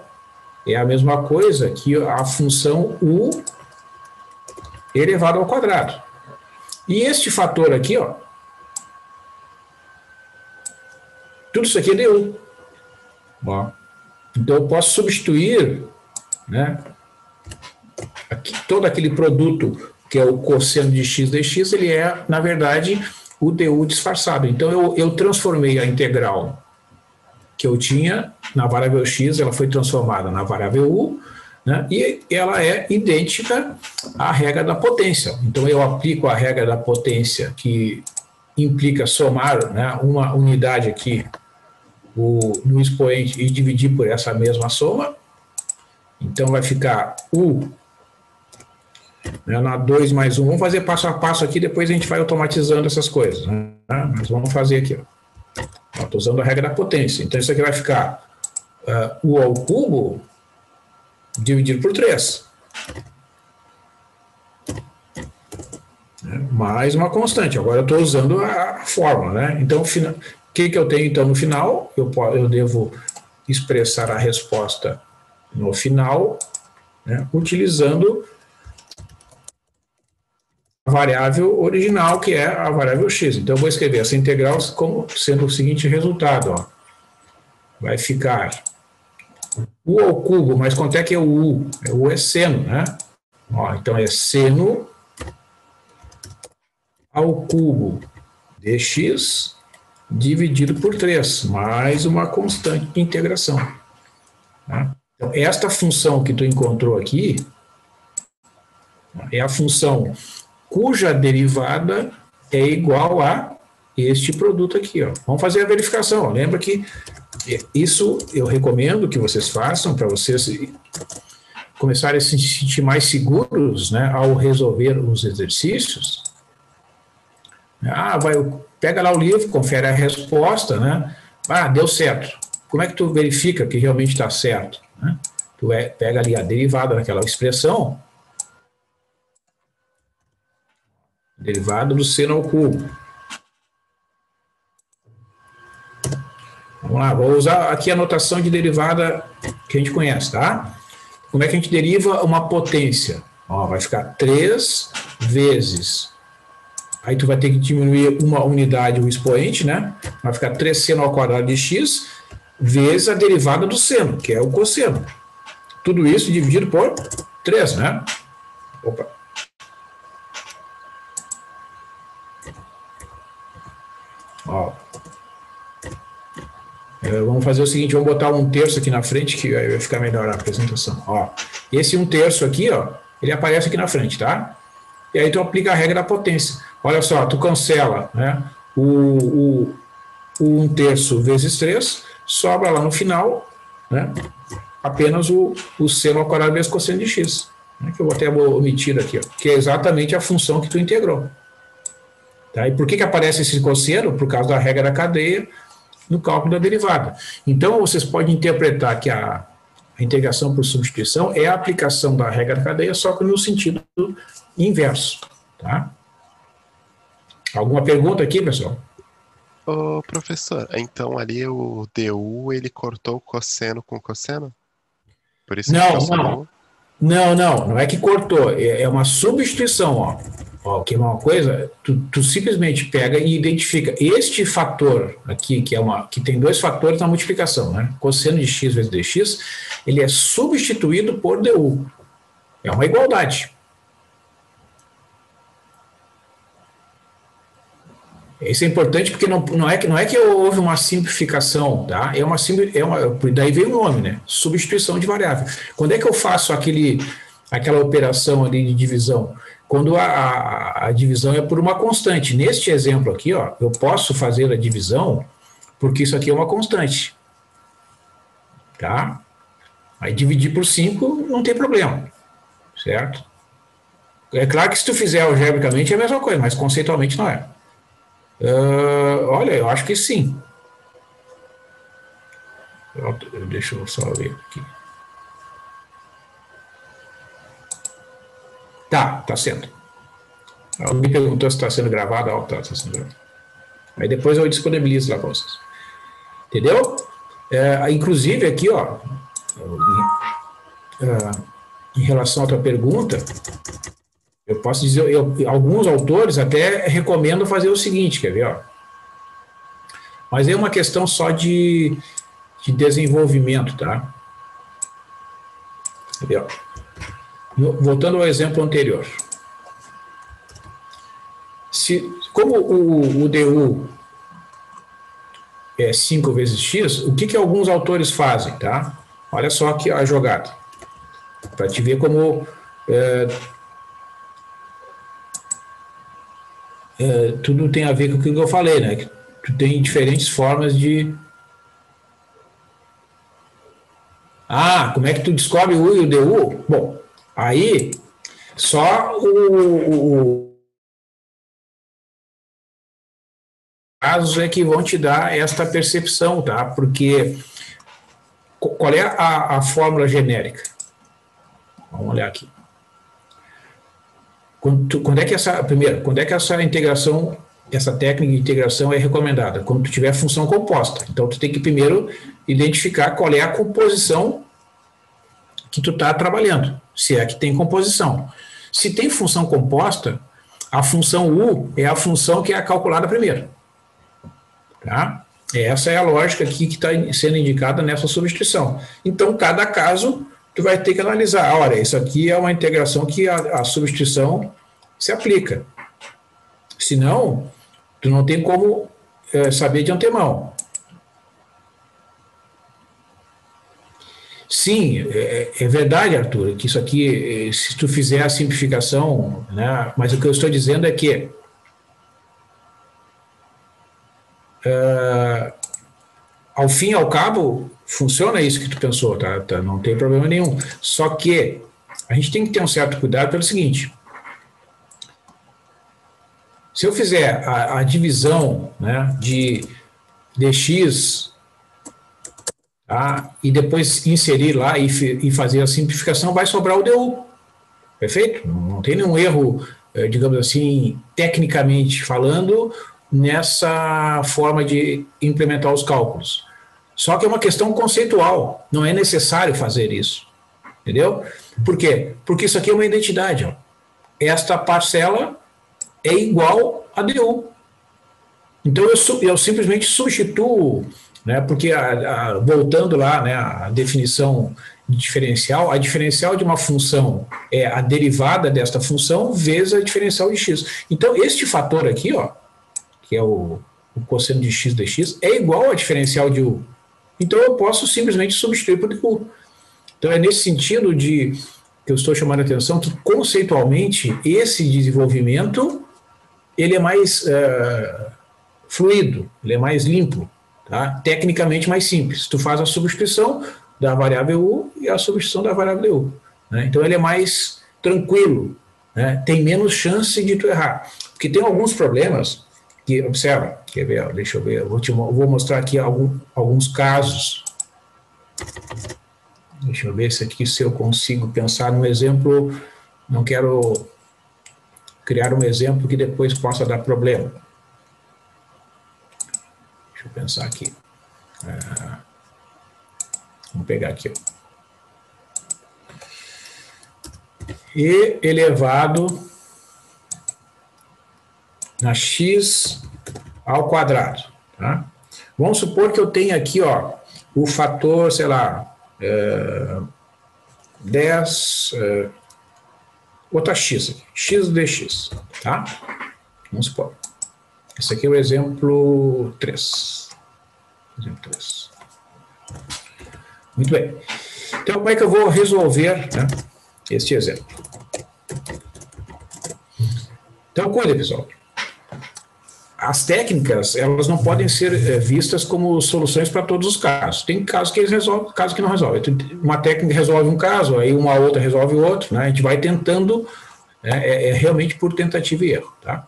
é a mesma coisa que a função u elevado ao quadrado. E este fator aqui, ó, tudo isso aqui é du. Ó. Então, eu posso substituir, né, aqui, todo aquele produto que é o cosseno de x dx, ele é, na verdade, o du disfarçado. Então, eu transformei a integral que eu tinha na variável x, ela foi transformada na variável u, né, e ela é idêntica à regra da potência. Então, eu aplico a regra da potência, que implica somar, né, uma unidade aqui no expoente e dividir por essa mesma soma. Então, vai ficar u, né, na 2 mais 1. Vamos fazer passo a passo aqui, depois a gente vai automatizando essas coisas. Né? Mas vamos fazer aqui. Estou usando a regra da potência. Então, isso aqui vai ficar u ao cubo dividido por 3. Mais uma constante. Agora eu estou usando a fórmula. Né? Então, o que eu tenho então no final? Eu devo expressar a resposta no final, né, utilizando a variável original, que é a variável x. Então, eu vou escrever essa integral como sendo o seguinte resultado. Ó. Vai ficar u ao cubo, mas quanto é que é o u? O u é seno, né? Ó, então, é seno ao cubo dx dividido por 3, mais uma constante de integração. Tá? Então, esta função que tu encontrou aqui é a função cuja derivada é igual a este produto aqui. Ó. Vamos fazer a verificação. Ó. Lembra que isso eu recomendo que vocês façam para vocês começarem a se sentir mais seguros, né, ao resolver os exercícios. Pega lá o livro, confere a resposta, né? Deu certo. Como é que tu verifica que realmente está certo? Né? Tu pega ali a derivada daquela expressão, derivada do seno ao cubo. Vamos lá, vou usar aqui a notação de derivada que a gente conhece, tá? Como é que a gente deriva uma potência? Ó, vai ficar 3 vezes... Aí tu vai ter que diminuir uma unidade, o expoente, né? Vai ficar 3 seno ao quadrado de x vezes a derivada do seno, que é o cosseno. Tudo isso dividido por 3, né? Opa. Ó. Vamos fazer o seguinte, vamos botar 1/3 aqui na frente, que vai ficar melhor a apresentação. Ó. Esse 1/3 aqui, ó, ele aparece aqui na frente, tá? E aí tu aplica a regra da potência. Olha só, tu cancela, né, o 1/3 vezes 3, sobra lá no final, né, apenas o seno ao quadrado vezes cosseno de x. Que eu vou até omitir aqui, ó, que é exatamente a função que tu integrou. Tá? E por que aparece esse cosseno? Por causa da regra da cadeia no cálculo da derivada. Então, vocês podem interpretar que a integração por substituição é a aplicação da regra da cadeia, só que no sentido inverso. Tá? Alguma pergunta aqui, pessoal? Ô, professor, então ali o DU, ele cortou o cosseno com cosseno? Por isso que Não, ficou só não. DU? Não é que cortou, é uma substituição, ó. Ó, que é uma coisa, tu simplesmente pega e identifica este fator aqui, que tem dois fatores na multiplicação, né? Cosseno de x vezes dx, ele é substituído por du. É uma igualdade. Isso é importante porque não é que houve uma simplificação, tá? Daí veio o nome, né? Substituição de variável. Quando é que eu faço aquela operação ali de divisão? Quando a divisão é por uma constante. Neste exemplo aqui, ó, eu posso fazer a divisão porque isso aqui é uma constante. Tá? Aí dividir por 5 não tem problema. Certo? É claro que se tu fizer algebricamente é a mesma coisa, mas conceitualmente não é. Olha, eu acho que sim. Deixa eu só ver aqui. Tá sendo. Alguém perguntou se está sendo gravado. Tá sendo gravado. Aí depois eu disponibilizo lá para vocês. Entendeu? Inclusive aqui, ó, em relação à tua pergunta, eu posso dizer, alguns autores até recomendam fazer o seguinte, quer ver, ó? Mas é uma questão só de desenvolvimento, tá? Quer ver, ó? Voltando ao exemplo anterior. Como o DU é 5 vezes x, o que alguns autores fazem, tá? Olha só aqui a jogada. Para te ver como tudo tem a ver com o que eu falei, né? Que tu tem diferentes formas de... como é que tu descobre o U e o DU? Bom, aí só casos é que vão te dar esta percepção, tá? Porque qual é a fórmula genérica? Vamos olhar aqui. Quando é que essa integração, essa técnica de integração é recomendada? Quando tu tiver função composta. Então, tu tem que primeiro identificar qual é a composição que tu está trabalhando, se é que tem composição. Se tem função composta, a função U é a função que é calculada primeiro. Tá? Essa é a lógica aqui que está sendo indicada nessa substituição. Então, cada caso, tu vai ter que analisar. Olha, isso aqui é uma integração que a substituição se aplica. Senão, tu não tem como saber de antemão. Sim, é verdade, Arthur, que isso aqui, se tu fizer a simplificação, né, mas o que eu estou dizendo é que ao fim e ao cabo, funciona isso que tu pensou, tá? Não tem problema nenhum. Só que a gente tem que ter um certo cuidado pelo seguinte: se eu fizer a divisão, né, de dx, tá, e depois inserir lá e fazer a simplificação, vai sobrar o DU. Perfeito? Não tem nenhum erro, digamos assim, tecnicamente falando, nessa forma de implementar os cálculos. Só que é uma questão conceitual, não é necessário fazer isso. Entendeu? Por quê? Porque isso aqui é uma identidade. Ó. Esta parcela é igual a DU. Então eu simplesmente substituo, né, porque voltando lá, né, a definição de diferencial, a diferencial de uma função é a derivada desta função vezes a diferencial de x. Então este fator aqui, ó, que é o cosseno de x dx, é igual a diferencial de u. Então eu posso simplesmente substituir por u. Então é nesse sentido que eu estou chamando a atenção que conceitualmente esse desenvolvimento ele é mais fluido, ele é mais limpo, tá? Tecnicamente mais simples. Tu faz a substituição da variável u e a substituição da variável u, né? Então ele é mais tranquilo, né? Tem menos chance de tu errar. Porque tem alguns problemas que, observa, quer ver, deixa eu ver, vou mostrar aqui alguns casos. Deixa eu ver se eu consigo pensar num exemplo, não quero criar um exemplo que depois possa dar problema. Deixa eu pensar aqui. Vamos pegar aqui. E elevado na x ao quadrado. Tá? Vamos supor que eu tenha aqui, ó, o fator, sei lá, 10, outra x, x dx, tá? Vamos supor. Esse aqui é o exemplo 3. Exemplo 3. Muito bem. Então, como é que eu vou resolver, né, este exemplo? Então, cuida, pessoal. As técnicas, elas não podem ser vistas como soluções para todos os casos. Tem casos que eles resolvem, casos que não resolvem. Uma técnica resolve um caso, aí uma outra resolve o outro, né? A gente vai tentando, realmente por tentativa e erro, tá?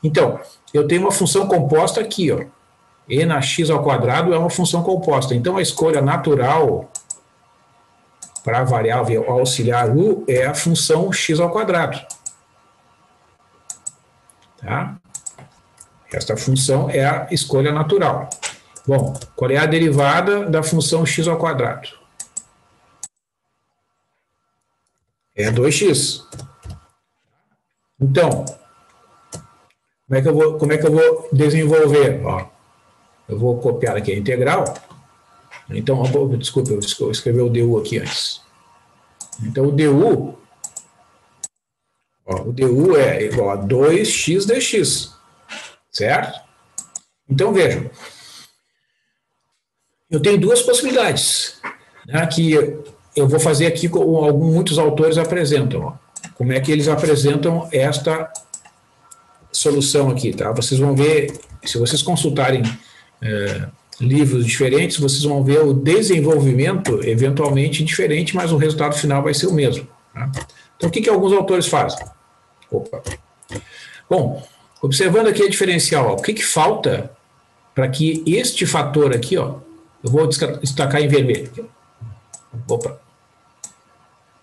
Então, eu tenho uma função composta aqui, ó. E na x ao quadrado é uma função composta. Então, a escolha natural para a variável auxiliar u é a função x ao quadrado. Tá? Esta função é a escolha natural. Bom, qual é a derivada da função x ao quadrado? É 2x. Então, como é que eu vou desenvolver? Ó, eu vou copiar aqui a integral. Então, desculpa, eu escrevi o du aqui antes. Então, o du é igual a 2x dx. Certo? Então, vejam. Eu tenho duas possibilidades, né, que eu vou fazer aqui como muitos autores apresentam. Ó. Como é que eles apresentam esta solução aqui, tá? Vocês vão ver, se vocês consultarem livros diferentes, vocês vão ver o desenvolvimento eventualmente diferente, mas o resultado final vai ser o mesmo. Tá? Então, o que alguns autores fazem? Opa. Bom, observando aqui a diferencial, ó, o que falta para que este fator aqui, ó, eu vou destacar em vermelho. Aqui. Opa.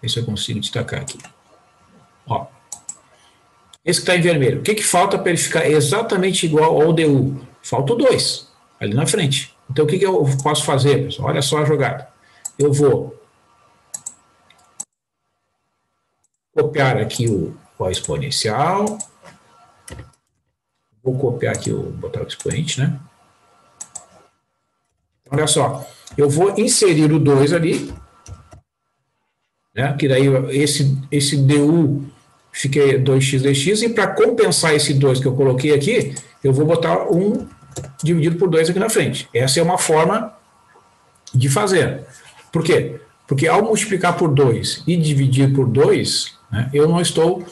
Ver se eu consigo destacar aqui. Ó. Esse que está em vermelho. O que falta para ele ficar exatamente igual ao du? Falta o 2, ali na frente. Então, o que eu posso fazer, pessoal? Olha só a jogada. Eu vou copiar aqui o exponencial. Vou copiar aqui, botar o expoente, né? Olha só, eu vou inserir o 2 ali, né? Que daí esse du fica 2x dx, e para compensar esse 2 que eu coloquei aqui, eu vou botar 1 dividido por 2 aqui na frente. Essa é uma forma de fazer. Por quê? Porque ao multiplicar por 2 e dividir por 2, né, eu não estou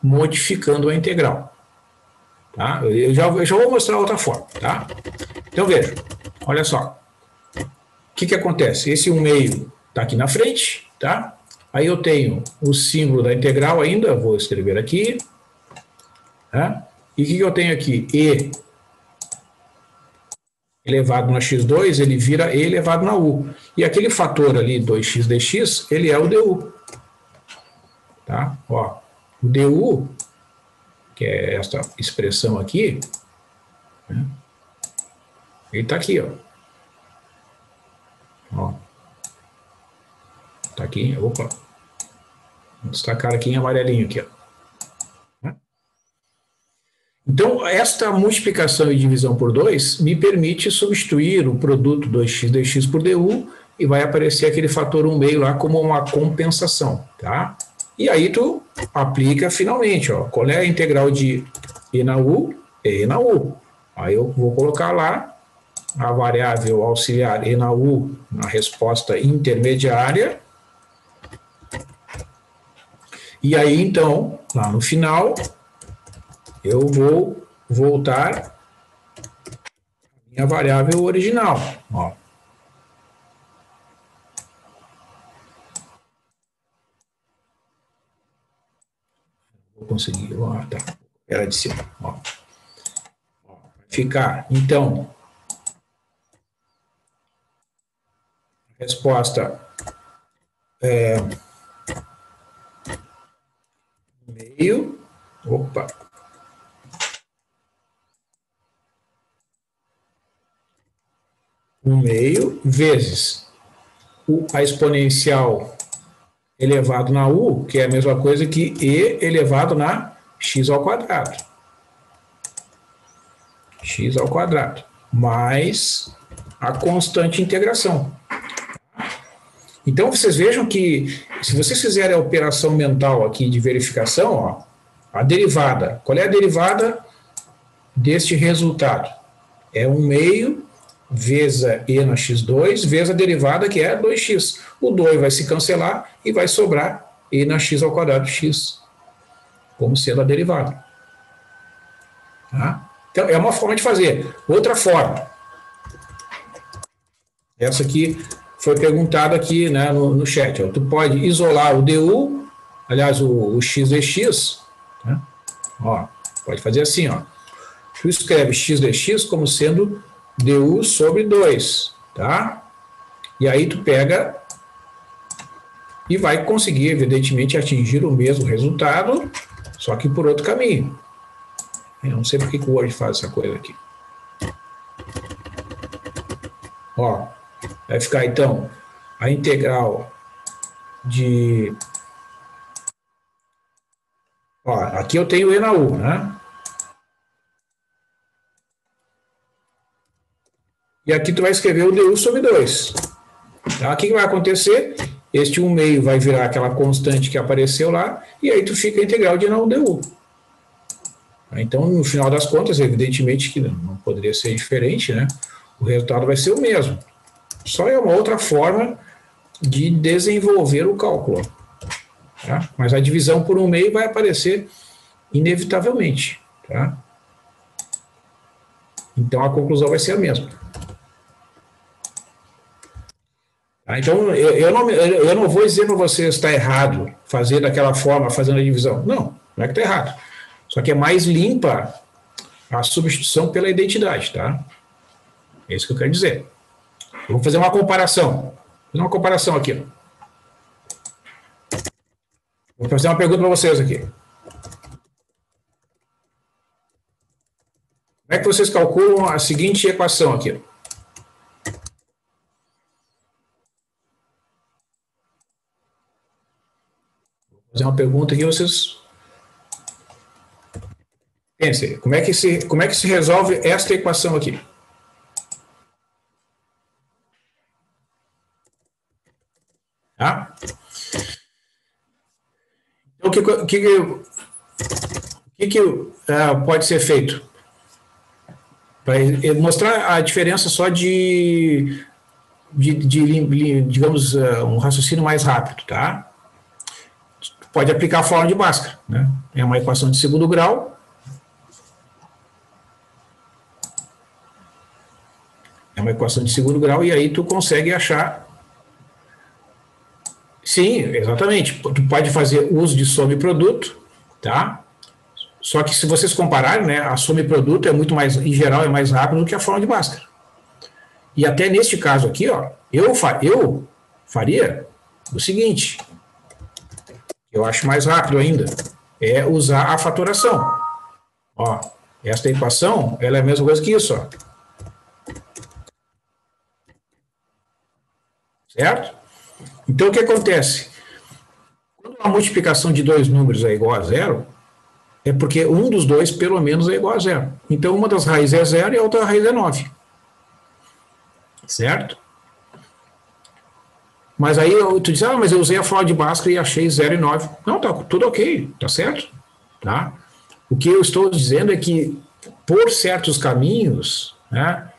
modificando a integral. Tá? Eu já vou mostrar outra forma. Tá? Então, veja. Olha só. O que acontece? Esse 1/2 está aqui na frente. Tá? Aí eu tenho o símbolo da integral ainda. Vou escrever aqui. Tá? E o que eu tenho aqui? E elevado na x2, ele vira e elevado na u. E aquele fator ali, 2x dx, ele é o du. Tá? Ó, o du, que é essa expressão aqui, né? Ele está aqui, ó. Está aqui, opa. Vou destacar aqui em amarelinho aqui, ó. Então, esta multiplicação e divisão por 2 me permite substituir o produto 2x dx por du e vai aparecer aquele fator 1/2 lá como uma compensação, tá? E aí tu aplica finalmente, ó, qual é a integral de e na u? E na u. Aí eu vou colocar lá a variável auxiliar e na u na resposta intermediária. E aí, então, lá no final, eu vou voltar à minha variável original, ó. Vou conseguir. Ó, tá. Era de cima. Ó. Vai ficar, então, resposta é meio. Opa. Um meio vezes a exponencial elevado na u, que é a mesma coisa que e elevado na x ao quadrado. X ao quadrado, mais a constante integração. Então, vocês vejam que, se vocês fizerem a operação mental aqui de verificação, ó, a derivada, qual é a derivada deste resultado? É 1 meio vezes e na x2, vezes a derivada que é 2x. O 2 vai se cancelar e vai sobrar e na x ao quadrado x, como sendo a derivada. Tá? Então, é uma forma de fazer. Outra forma. Essa aqui foi perguntada aqui, né, no chat. Ó. Tu pode isolar o du, aliás, o x dx, né? Ó, pode fazer assim, ó. Tu escreve x dx como sendo du sobre 2, tá? E aí tu pega e vai conseguir, evidentemente, atingir o mesmo resultado, só que por outro caminho. Eu não sei por que o Word faz essa coisa aqui. Ó, vai ficar, então, a integral de... Ó, aqui eu tenho e na u, né? E aqui tu vai escrever o du sobre 2. Tá? O que vai acontecer? Este 1 meio vai virar aquela constante que apareceu lá, e aí tu fica a integral de na u du. Então, no final das contas, evidentemente que não poderia ser diferente, né? O resultado vai ser o mesmo. Só é uma outra forma de desenvolver o cálculo. Tá? Mas a divisão por 1 meio vai aparecer inevitavelmente. Tá? Então, a conclusão vai ser a mesma. Tá? Então, eu não vou dizer para você está errado fazer daquela forma, fazendo a divisão. Não é que está errado. Só que é mais limpa a substituição pela identidade, tá? É isso que eu quero dizer. Eu vou fazer uma comparação. Vou fazer uma comparação aqui. Vou fazer uma pergunta para vocês aqui. Como é que vocês calculam a seguinte equação aqui? Vou fazer uma pergunta aqui, vocês... Pensem, como é que se resolve esta equação aqui? Tá? Então, o que pode ser feito? Para mostrar a diferença só digamos, um raciocínio mais rápido, tá? Pode aplicar a fórmula de Bhaskara, né? É uma equação de segundo grau. É uma equação de segundo grau e aí tu consegue achar... Sim, exatamente. Tu pode fazer uso de soma e produto, tá? Só que se vocês compararem, né, a soma e produto é muito mais, em geral, é mais rápido do que a fórmula de Bhaskara. E até neste caso aqui, ó, eu faria o seguinte, eu acho mais rápido ainda, é usar a fatoração. Ó, esta equação, ela é a mesma coisa que isso, ó. Certo? Então, o que acontece? Quando a multiplicação de dois números é igual a zero, é porque um dos dois, pelo menos, é igual a zero. Então, uma das raízes é zero e a outra raiz é 9. Certo? Mas aí, tu diz, mas eu usei a fórmula de Bhaskara e achei 0 e 9. Não, tá tudo ok, tá certo? Tá? O que eu estou dizendo é que, por certos caminhos, né,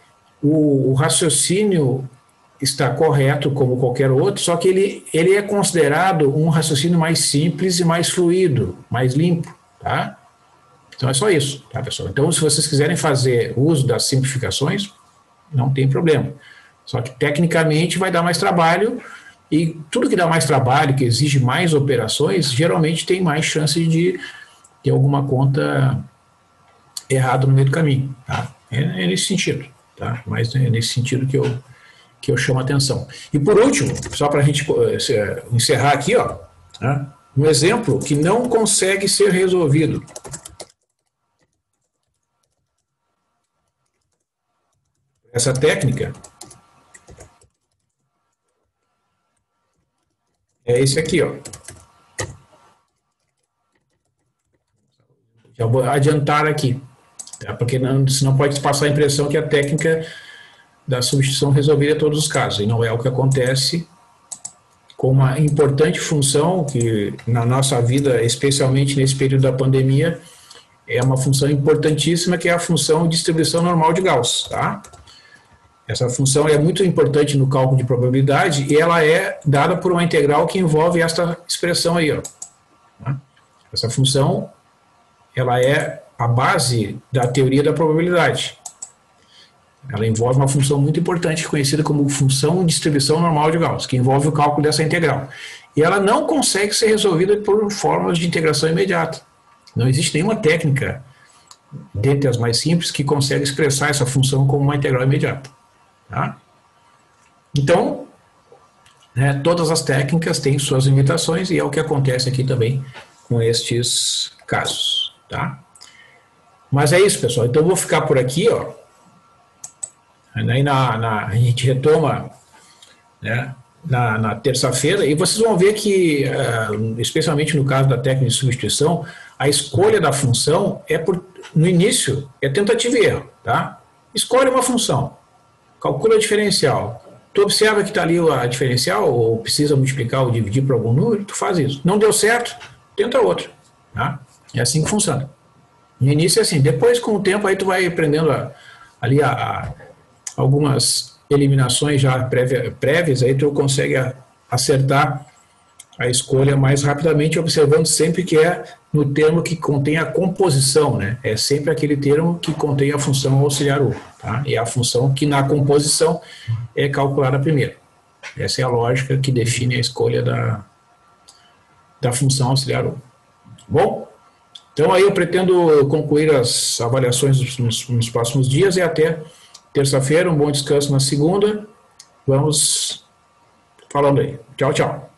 o raciocínio está correto como qualquer outro, só que ele é considerado um raciocínio mais simples e mais fluido, mais limpo, tá? Então é só isso, tá, pessoal? Então, se vocês quiserem fazer uso das simplificações, não tem problema. Só que, tecnicamente, vai dar mais trabalho e tudo que dá mais trabalho, que exige mais operações, geralmente tem mais chance de ter alguma conta errada no meio do caminho, tá? É nesse sentido, tá? Mas é nesse sentido que eu chamo a atenção. E por último, só para a gente encerrar aqui, ó, né? Um exemplo que não consegue ser resolvido. Essa técnica é esse aqui, ó. Já vou adiantar aqui, tá? Porque senão pode passar a impressão que a técnica da substituição resolveria todos os casos, e não é o que acontece com uma importante função que na nossa vida, especialmente nesse período da pandemia, é uma função importantíssima, que é a função de distribuição normal de Gauss, tá? Essa função é muito importante no cálculo de probabilidade e ela é dada por uma integral que envolve esta expressão aí, ó. Essa função, ela é a base da teoria da probabilidade. Ela envolve uma função muito importante, conhecida como função de distribuição normal de Gauss, que envolve o cálculo dessa integral. E ela não consegue ser resolvida por fórmulas de integração imediata. Não existe nenhuma técnica, dentre as mais simples, que consegue expressar essa função como uma integral imediata. Tá? Então, né, todas as técnicas têm suas limitações e é o que acontece aqui também com estes casos. Tá? Mas é isso, pessoal. Então, eu vou ficar por aqui, ó. Aí a gente retoma, né, na terça-feira, e vocês vão ver que, especialmente no caso da técnica de substituição, a escolha da função no início, é tentativa e erro. Tá? Escolhe uma função, calcula a diferencial. Tu observa que está ali a diferencial, ou precisa multiplicar ou dividir por algum número, tu faz isso. Não deu certo, tenta outra. Tá? É assim que funciona. No início é assim, depois com o tempo aí tu vai aprendendo ali algumas eliminações já prévias, aí tu consegue acertar a escolha mais rapidamente, observando sempre que é no termo que contém a composição, né? É sempre aquele termo que contém a função auxiliar U, tá? E a função que na composição é calculada primeiro. Essa é a lógica que define a escolha da função auxiliar U. Bom, então aí eu pretendo concluir as avaliações nos próximos dias e até terça-feira, um bom descanso na segunda. Vamos falando aí. Tchau, tchau.